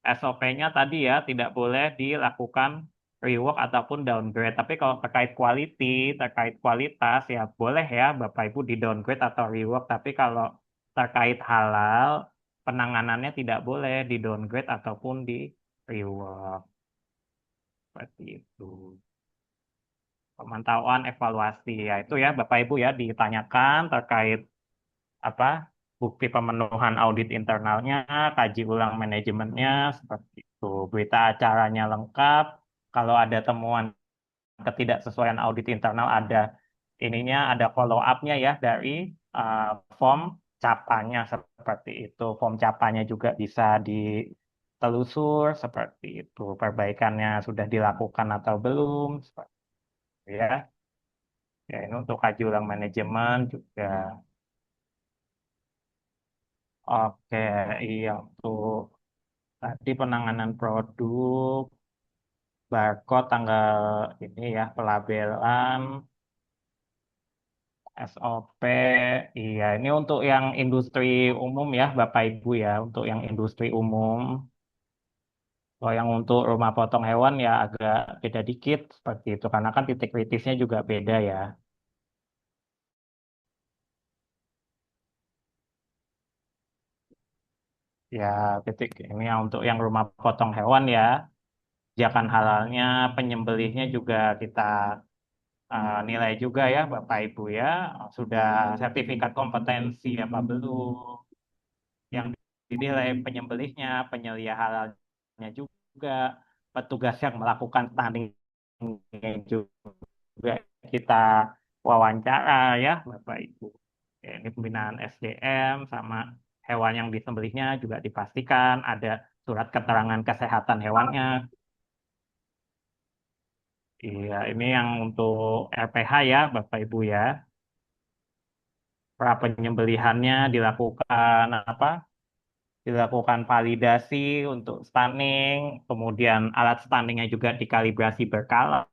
SOP-nya tadi ya tidak boleh dilakukan rework ataupun downgrade. Tapi kalau terkait quality, terkait kualitas ya boleh ya Bapak Ibu di downgrade atau rework. Tapi kalau terkait halal, penanganannya tidak boleh di downgrade ataupun di rework. Seperti itu. Pemantauan evaluasi ya itu ya Bapak Ibu ya ditanyakan terkait apa, bukti pemenuhan audit internalnya, kaji ulang manajemennya, seperti itu. Berita acaranya lengkap. Kalau ada temuan ketidaksesuaian audit internal, ada ininya, ada follow up-nya ya dari uh, form capanya, seperti itu. Form capanya juga bisa ditelusur seperti itu. Perbaikannya sudah dilakukan atau belum, seperti itu ya. Ya, ini untuk kaji ulang manajemen juga. Oke, iya untuk tadi penanganan produk, barcode tanggal ini ya, pelabelan, SOP, iya ini untuk yang industri umum ya, Bapak Ibu ya, untuk yang industri umum. Kalau yang untuk rumah potong hewan ya agak beda dikit seperti itu, karena kan titik kritisnya juga beda ya. Ya, titik ini ya untuk yang rumah potong hewan ya, ajakan halalnya, penyembelihnya juga kita nilai juga ya Bapak Ibu ya, sudah sertifikat kompetensi apa belum, yang dinilai penyembelihnya, penyelia halalnya juga, petugas yang melakukan stunting juga kita wawancara ya Bapak Ibu. Ya, ini pembinaan SDM sama hewan yang disembelihnya juga dipastikan ada surat keterangan kesehatan hewannya. Iya, ini yang untuk RPH ya, Bapak Ibu ya. Pra penyembelihannya dilakukan apa? Dilakukan validasi untuk stunning, kemudian alat stunningnya juga dikalibrasi berkala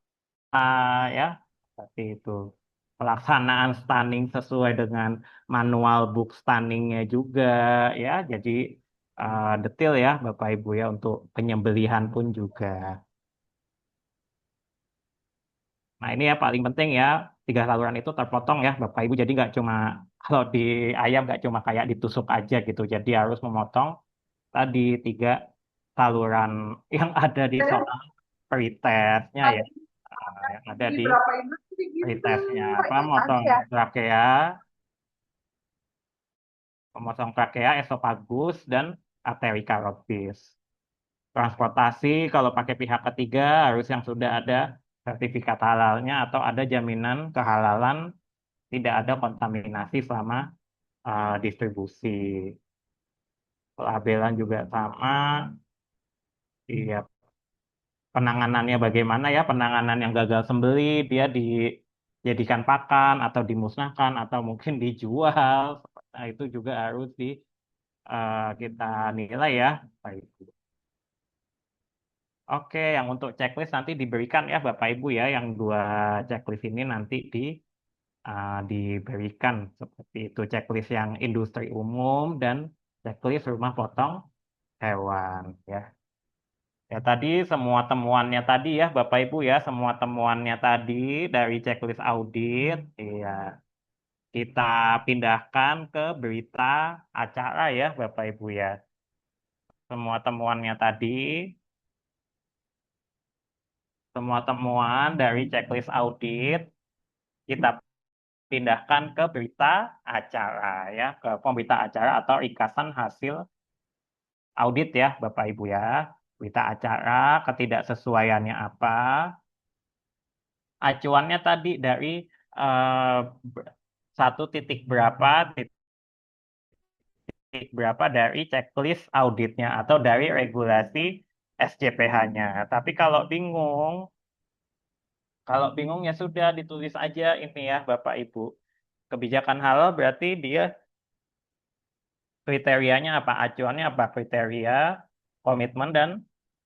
ya, seperti itu. Pelaksanaan stunning sesuai dengan manual book stunningnya juga ya, jadi detail ya Bapak Ibu ya untuk penyembelihan pun juga. Nah ini ya paling penting ya, 3 saluran itu terpotong ya Bapak Ibu, jadi nggak cuma kalau di ayam nggak cuma kayak ditusuk aja gitu, jadi harus memotong tadi 3 saluran yang ada di soal pretestnya ya. Yang ada Di di berapa industri gitu pretestnya apa, tadi motong ya. trakea, memotong trakea, esofagus, dan arteri karotis. Transportasi kalau pakai pihak ketiga harus yang sudah ada sertifikat halalnya atau ada jaminan kehalalan, tidak ada kontaminasi selama distribusi. Pelabelan juga sama. Iya, penanganannya bagaimana ya? Penanganan yang gagal sembeli, dia dijadikan pakan atau dimusnahkan atau mungkin dijual. Nah, itu juga harus kita nilai ya. Baik. Oke, yang untuk checklist nanti diberikan ya Bapak Ibu ya, yang 2 checklist ini nanti diberikan seperti itu, checklist yang industri umum dan checklist rumah potong hewan ya. Ya tadi semua temuannya tadi ya Bapak Ibu ya, semua temuannya tadi dari checklist audit, ya kita pindahkan ke berita acara ya Bapak Ibu ya. Semua temuannya tadi, semua temuan dari checklist audit kita pindahkan ke berita acara ya, ke pemberita acara atau ringkasan hasil audit ya Bapak Ibu ya. Berita acara, ketidaksesuaiannya apa, acuannya tadi dari eh, 1 titik berapa dari checklist auditnya atau dari regulasi SJPH-nya. Tapi kalau bingung ya sudah ditulis aja ini ya Bapak Ibu. Kebijakan halal berarti dia kriterianya apa, acuannya apa, kriteria, komitmen, dan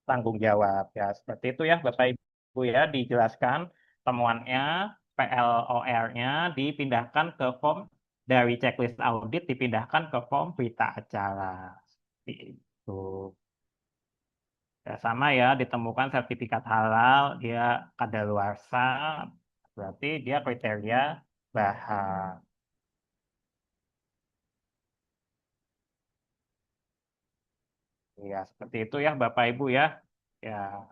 tanggung jawab. Ya, seperti itu ya Bapak Ibu ya, dijelaskan temuannya, PLOR-nya dipindahkan ke form dari checklist audit, dipindahkan ke form berita acara. Seperti itu. Ya, sama ya, ditemukan sertifikat halal, dia kadaluarsa, berarti dia kriteria bahan. Ya, seperti itu ya Bapak Ibu ya. Ya,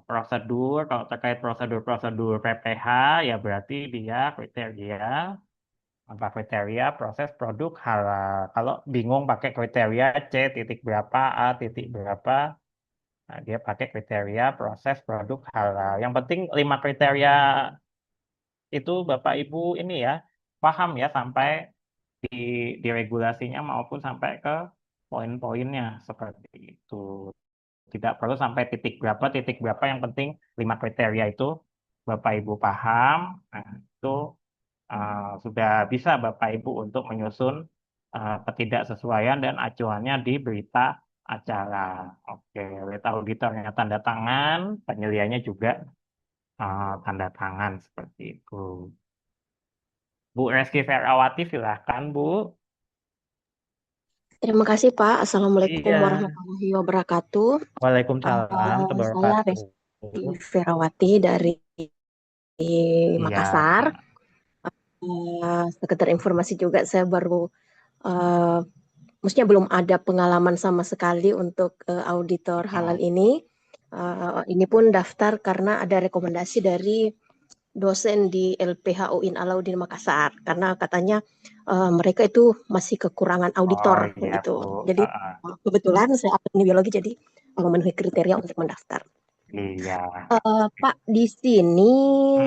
prosedur, kalau terkait prosedur-prosedur PPH, ya berarti dia kriteria proses produk halal. Kalau bingung pakai kriteria C titik berapa, A titik berapa, nah dia pakai kriteria proses produk halal. Yang penting 5 kriteria itu Bapak Ibu ini ya, paham ya sampai di, di regulasinya maupun sampai ke poin-poinnya seperti itu. Tidak perlu sampai titik berapa, yang penting 5 kriteria itu Bapak Ibu paham. Nah, itu sudah bisa Bapak Ibu untuk menyusun ketidaksesuaian dan acuannya di berita acara. Oke, berita auditornya tanda tangan, penyelihannya juga tanda tangan seperti itu. Bu Reski Ferawati, silahkan Bu. Terima kasih Pak. Assalamualaikum Iya, warahmatullahi wabarakatuh. Waalaikumsalam Saya wabarakatuh. Reski Ferawati dari Iya, Makassar. Sekedar informasi juga, saya baru, maksudnya belum ada pengalaman sama sekali untuk auditor halal ini. Ini pun daftar karena ada rekomendasi dari dosen di LPH UIN Alauddin Makassar, karena katanya mereka itu masih kekurangan auditor iya gitu. Bu. Jadi kebetulan saya akademi biologi, jadi memenuhi kriteria untuk mendaftar. Iya. Pak, di sini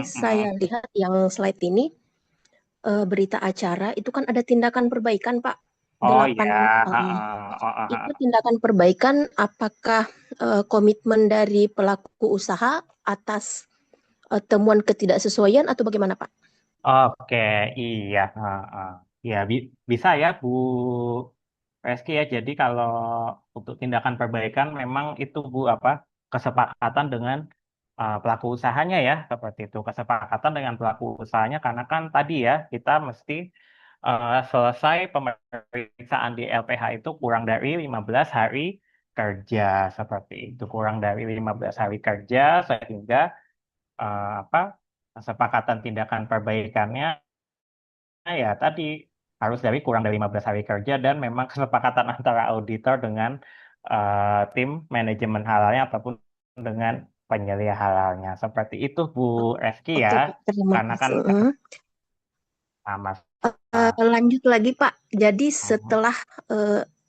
saya lihat yang slide ini berita acara itu kan ada tindakan perbaikan Pak. Oh 8 ya, itu tindakan perbaikan, apakah komitmen dari pelaku usaha atas temuan ketidaksesuaian atau bagaimana, Pak? oke, iya, ya bisa ya Bu Reski ya. Jadi kalau untuk tindakan perbaikan memang itu Bu apa kesepakatan dengan pelaku usahanya ya, seperti itu kesepakatan dengan pelaku usahanya karena kan tadi ya kita mesti selesai pemeriksaan di LPH itu kurang dari 15 hari kerja, seperti itu kurang dari 15 hari kerja sehingga apa kesepakatan tindakan perbaikannya ya tadi harus dari kurang dari 15 hari kerja dan memang kesepakatan antara auditor dengan tim manajemen halalnya ataupun dengan penyelia halalnya. Seperti itu Bu Reski ya. Oke, Pak, terima Karena kan kasih. sama. Lanjut lagi, Pak. Jadi setelah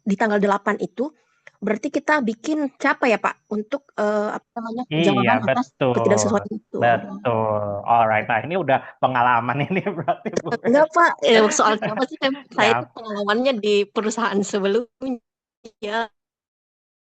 di tanggal 8 itu, berarti kita bikin CAPA ya, Pak, untuk apa namanya Iya, jawaban atas betul. ketidaksesuaian itu. Betul. Alright. Nah, ini udah pengalaman ini berarti Bu Enggak, Pak. Reski. Soal CAPA sih saya itu Ya, pengalamannya di perusahaan sebelumnya.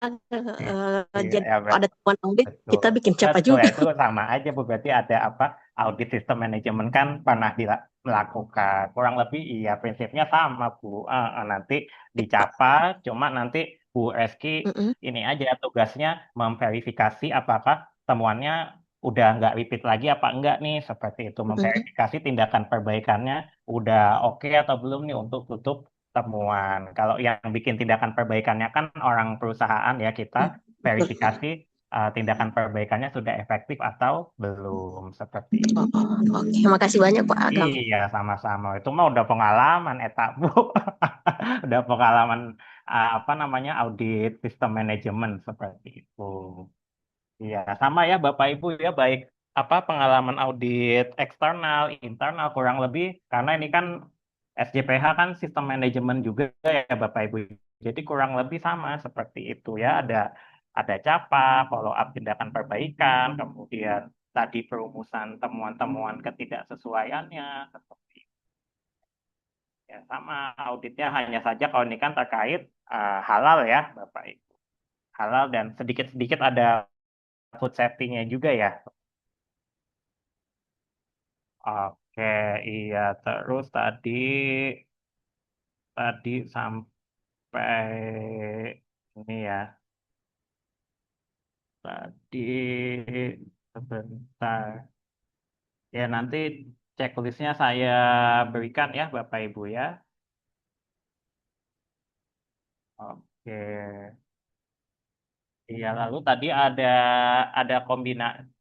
Jadi ya, kalau ada temuan audit, betul. kita bikin CAPA Betul ya, juga. itu sama aja Bu. Berarti ada apa? Audit sistem manajemen kan pernah melakukan. Kurang lebih iya prinsipnya sama Bu. Nanti dicapa, cuma nanti Bu Reski ini aja tugasnya memverifikasi apakah temuannya udah nggak repeat lagi apa enggak nih. Seperti itu. Memverifikasi tindakan perbaikannya udah oke atau belum nih untuk tutup temuan. Kalau yang bikin tindakan perbaikannya kan orang perusahaan ya kita verifikasi tindakan perbaikannya sudah efektif atau belum seperti itu. Oke, makasih banyak Pak Agam. Iya, sama-sama. Itu mah udah pengalaman, Bu. Udah pengalaman apa namanya audit sistem manajemen seperti itu. Iya, sama ya Bapak Ibu ya, baik apa pengalaman audit eksternal, internal kurang lebih karena ini kan SJPH kan sistem manajemen juga ya Bapak Ibu. Jadi kurang lebih sama seperti itu ya, ada CAPA, follow up tindakan perbaikan, kemudian tadi perumusan temuan-temuan ketidaksesuaiannya seperti itu. Ya, sama auditnya hanya saja kalau ini kan terkait halal ya Bapak Ibu. Halal dan sedikit-sedikit ada food safety-nya juga ya. Oke, iya. Terus tadi sampai ini ya. Tadi sebentar. Ya, nanti checklistnya saya berikan ya, Bapak Ibu ya. Oke. Iya, lalu tadi ada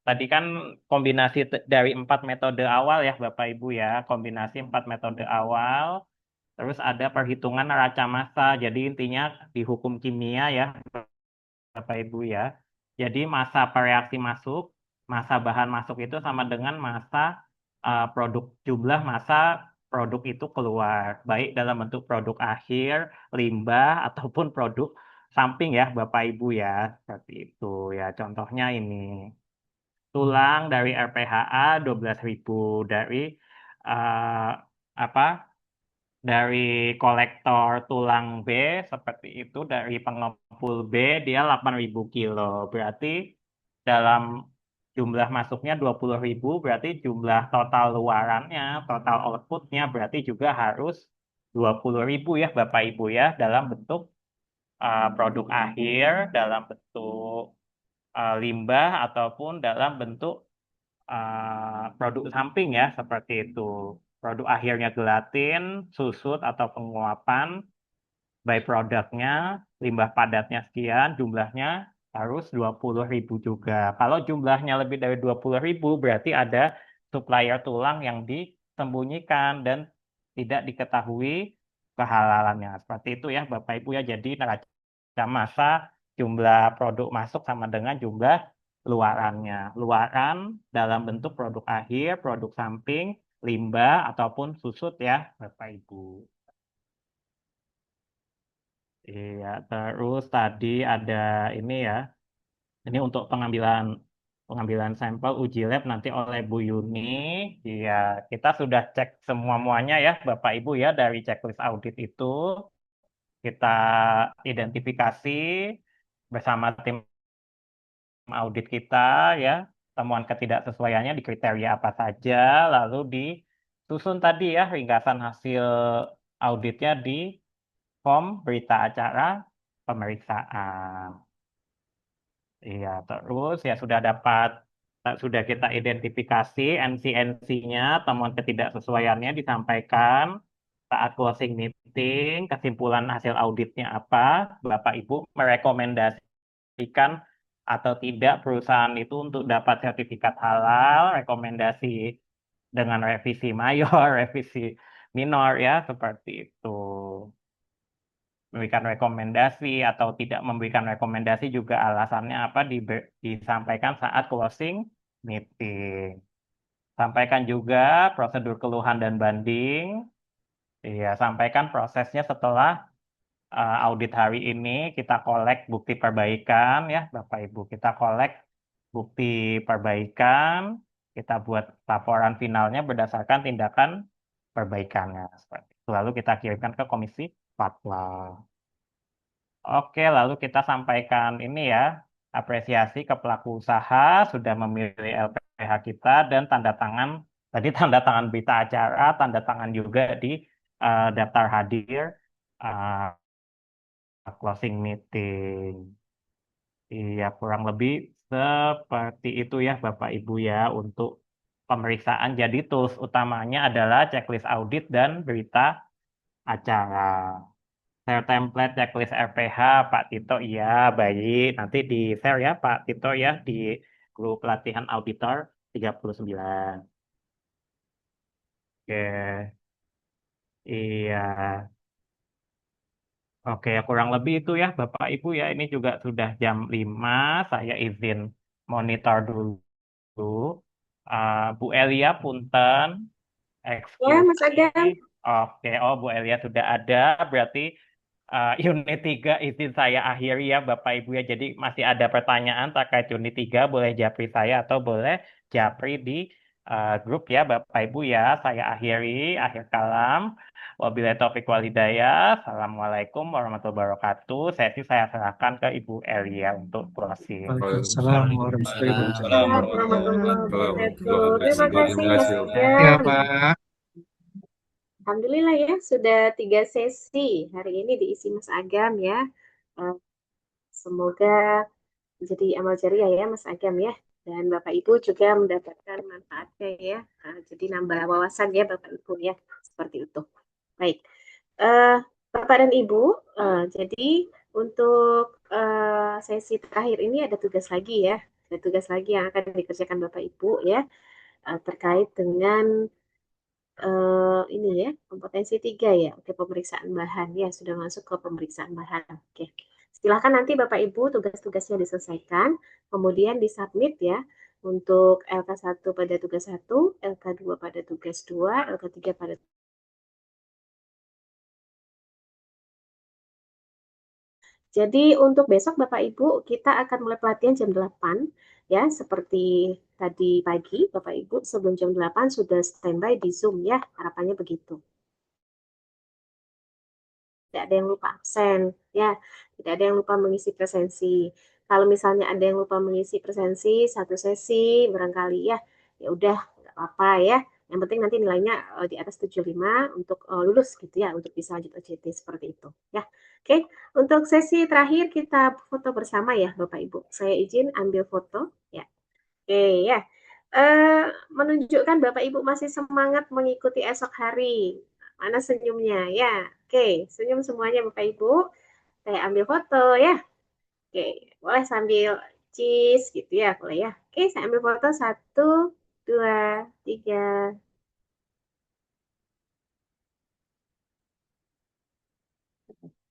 tadi kan kombinasi dari 4 metode awal ya Bapak Ibu ya, kombinasi 4 metode awal, terus ada perhitungan neraca massa. Jadi intinya di hukum kimia ya Bapak Ibu ya. Jadi massa per reaksi masuk, massa bahan masuk itu sama dengan massa jumlah massa produk itu keluar, baik dalam bentuk produk akhir, limbah ataupun produk samping ya Bapak Ibu ya. Seperti itu ya. Contohnya ini tulang dari RPHA 12.000 dari eh, apa? Dari kolektor tulang B seperti itu dari pengepul B dia 8.000 kilo. Berarti dalam jumlah masuknya 20.000 berarti jumlah total luarannya, total outputnya berarti juga harus 20.000 ya Bapak Ibu ya dalam bentuk produk akhir, dalam bentuk limbah ataupun dalam bentuk produk samping ya seperti itu. Produk akhirnya gelatin, susut atau penguapan, byproductnya, limbah padatnya sekian, jumlahnya harus 20.000 juga. Kalau jumlahnya lebih dari 20.000 berarti ada supplier tulang yang disembunyikan dan tidak diketahui kehalalannya. Seperti itu ya Bapak Ibu ya. Jadi neraca massa jumlah produk masuk sama dengan jumlah luarannya. Luaran dalam bentuk produk akhir, produk samping, limbah ataupun susut ya Bapak Ibu. Iya, terus tadi ada ini ya. Ini untuk pengambilan sampel uji lab nanti oleh Bu Yuni. Iya, kita sudah cek semuanya ya Bapak Ibu ya dari checklist audit itu. kita identifikasi bersama tim audit kita ya, temuan ketidaksesuaiannya di kriteria apa saja, lalu disusun tadi ya ringkasan hasil auditnya di form berita acara pemeriksaan. Iya, terus ya sudah kita identifikasi NC-NC-nya, temuan ketidaksesuaiannya disampaikan saat closing meeting, kesimpulan hasil auditnya apa, Bapak Ibu merekomendasikan atau tidak perusahaan itu untuk dapat sertifikat halal, rekomendasi dengan revisi mayor, revisi minor ya, seperti itu. Memberikan rekomendasi atau tidak memberikan rekomendasi juga alasannya apa disampaikan saat closing meeting. Sampaikan juga prosedur keluhan dan banding. Iya, sampaikan prosesnya setelah audit hari ini kita kolek bukti perbaikan ya Bapak Ibu. Kita kolek bukti perbaikan, kita buat laporan finalnya berdasarkan tindakan perbaikannya. Seperti itu. Lalu kita kirimkan ke Komisi Fatwa. Oke, lalu kita sampaikan ini ya, apresiasi ke pelaku usaha sudah memilih LPH kita dan tanda tangan, tadi tanda tangan berita acara, tanda tangan juga di daftar hadir closing meeting. Iya, kurang lebih seperti itu ya Bapak Ibu ya untuk pemeriksaan. Jadi tools utamanya adalah checklist audit dan berita acara. Share template checklist RPH Pak Tito, iya baik. Nanti di share ya Pak Tito ya di grup pelatihan auditor 39. Oke, iya. Oke, kurang lebih itu ya Bapak Ibu ya. Ini juga sudah jam 5. Saya izin monitor dulu. Bu Elia, punten. Ya, Excuse Mas me. Adam. Oke, oh Bu Elia sudah ada. Berarti unit 3 izin saya akhiri ya Bapak Ibu ya. Jadi masih ada pertanyaan terkait unit 3 boleh japri saya atau boleh japri di grup ya Bapak Ibu ya. Saya akhiri, akhir kalam. Wabillahi taufiq walhidayah. Assalamualaikum warahmatullahi wabarakatuh. Sesi saya serahkan ke Ibu Elia untuk closing. Waalaikumsalam warahmatullahi Waalaikumsalam wabarakatuh. Warahmatullahi warahmatullahi wabarakatuh. Terima kasih Mas wabarakatuh. Ya, Adam. Pak. Alhamdulillah ya, sudah 3 sesi. Hari ini diisi Mas Agam ya. Eh, Semoga menjadi amal jariah ya Mas Agam ya. Dan Bapak Ibu juga mendapatkan manfaatnya ya. Jadi nambah wawasan ya Bapak Ibu ya. Seperti itu. Baik. Eh, Bapak dan Ibu, jadi untuk sesi terakhir ini ada tugas lagi ya. Ada tugas lagi yang akan dikerjakan Bapak Ibu ya. Terkait dengan ini ya, kompetensi 3 ya. Oke, pemeriksaan bahan ya, sudah masuk ke pemeriksaan bahan. Oke. Silahkan nanti Bapak Ibu tugas-tugasnya diselesaikan, kemudian disubmit ya untuk LK1 pada tugas 1, LK2 pada tugas 2, LK3 pada. Jadi untuk besok Bapak Ibu kita akan mulai pelatihan jam 8 ya, seperti tadi pagi Bapak Ibu sebelum jam 8 sudah standby di Zoom ya, harapannya begitu. Tidak ada yang lupa absen ya, tidak ada yang lupa mengisi presensi. Kalau misalnya ada yang lupa mengisi presensi satu sesi barangkali ya, ya udah nggak apa-apa ya. Yang penting nanti nilainya di atas 75 untuk lulus gitu ya, untuk bisa lanjut OJT seperti itu ya. Oke, untuk sesi terakhir kita foto bersama ya Bapak Ibu. Saya izin ambil foto ya. Oke ya. Eh, Menunjukkan Bapak Ibu masih semangat mengikuti esok hari. Mana senyumnya ya? Oke, senyum semuanya Bapak Ibu. Saya ambil foto ya. Oke, boleh sambil cheese gitu ya, boleh ya. Oke, saya ambil foto 1, 2, 3.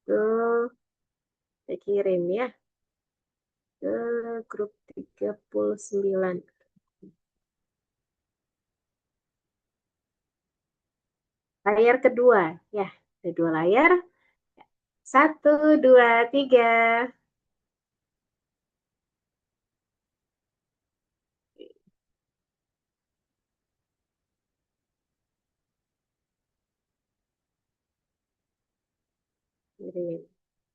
Tuh, saya kirim ya ke grup 39. Layar kedua ya, ada 2 layar. 1, 2, 3. Gitu.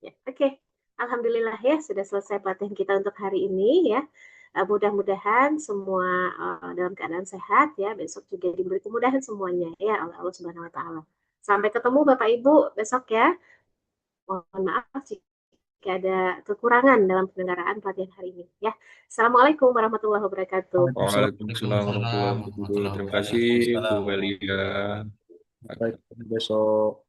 Ya, oke. Alhamdulillah ya sudah selesai pelatihan kita untuk hari ini ya. Mudah-mudahan semua dalam keadaan sehat ya. Besok juga diberi kemudahan semuanya ya oleh Allah Subhanahu wa taala. Sampai ketemu Bapak Ibu besok ya. Mohon maaf jika ada kekurangan dalam penyelenggaraan pelatihan hari ini ya. Assalamualaikum warahmatullahi wabarakatuh. Waalaikumsalam warahmatullahi wabarakatuh. Terima kasih Bu Melia. Baik, besok.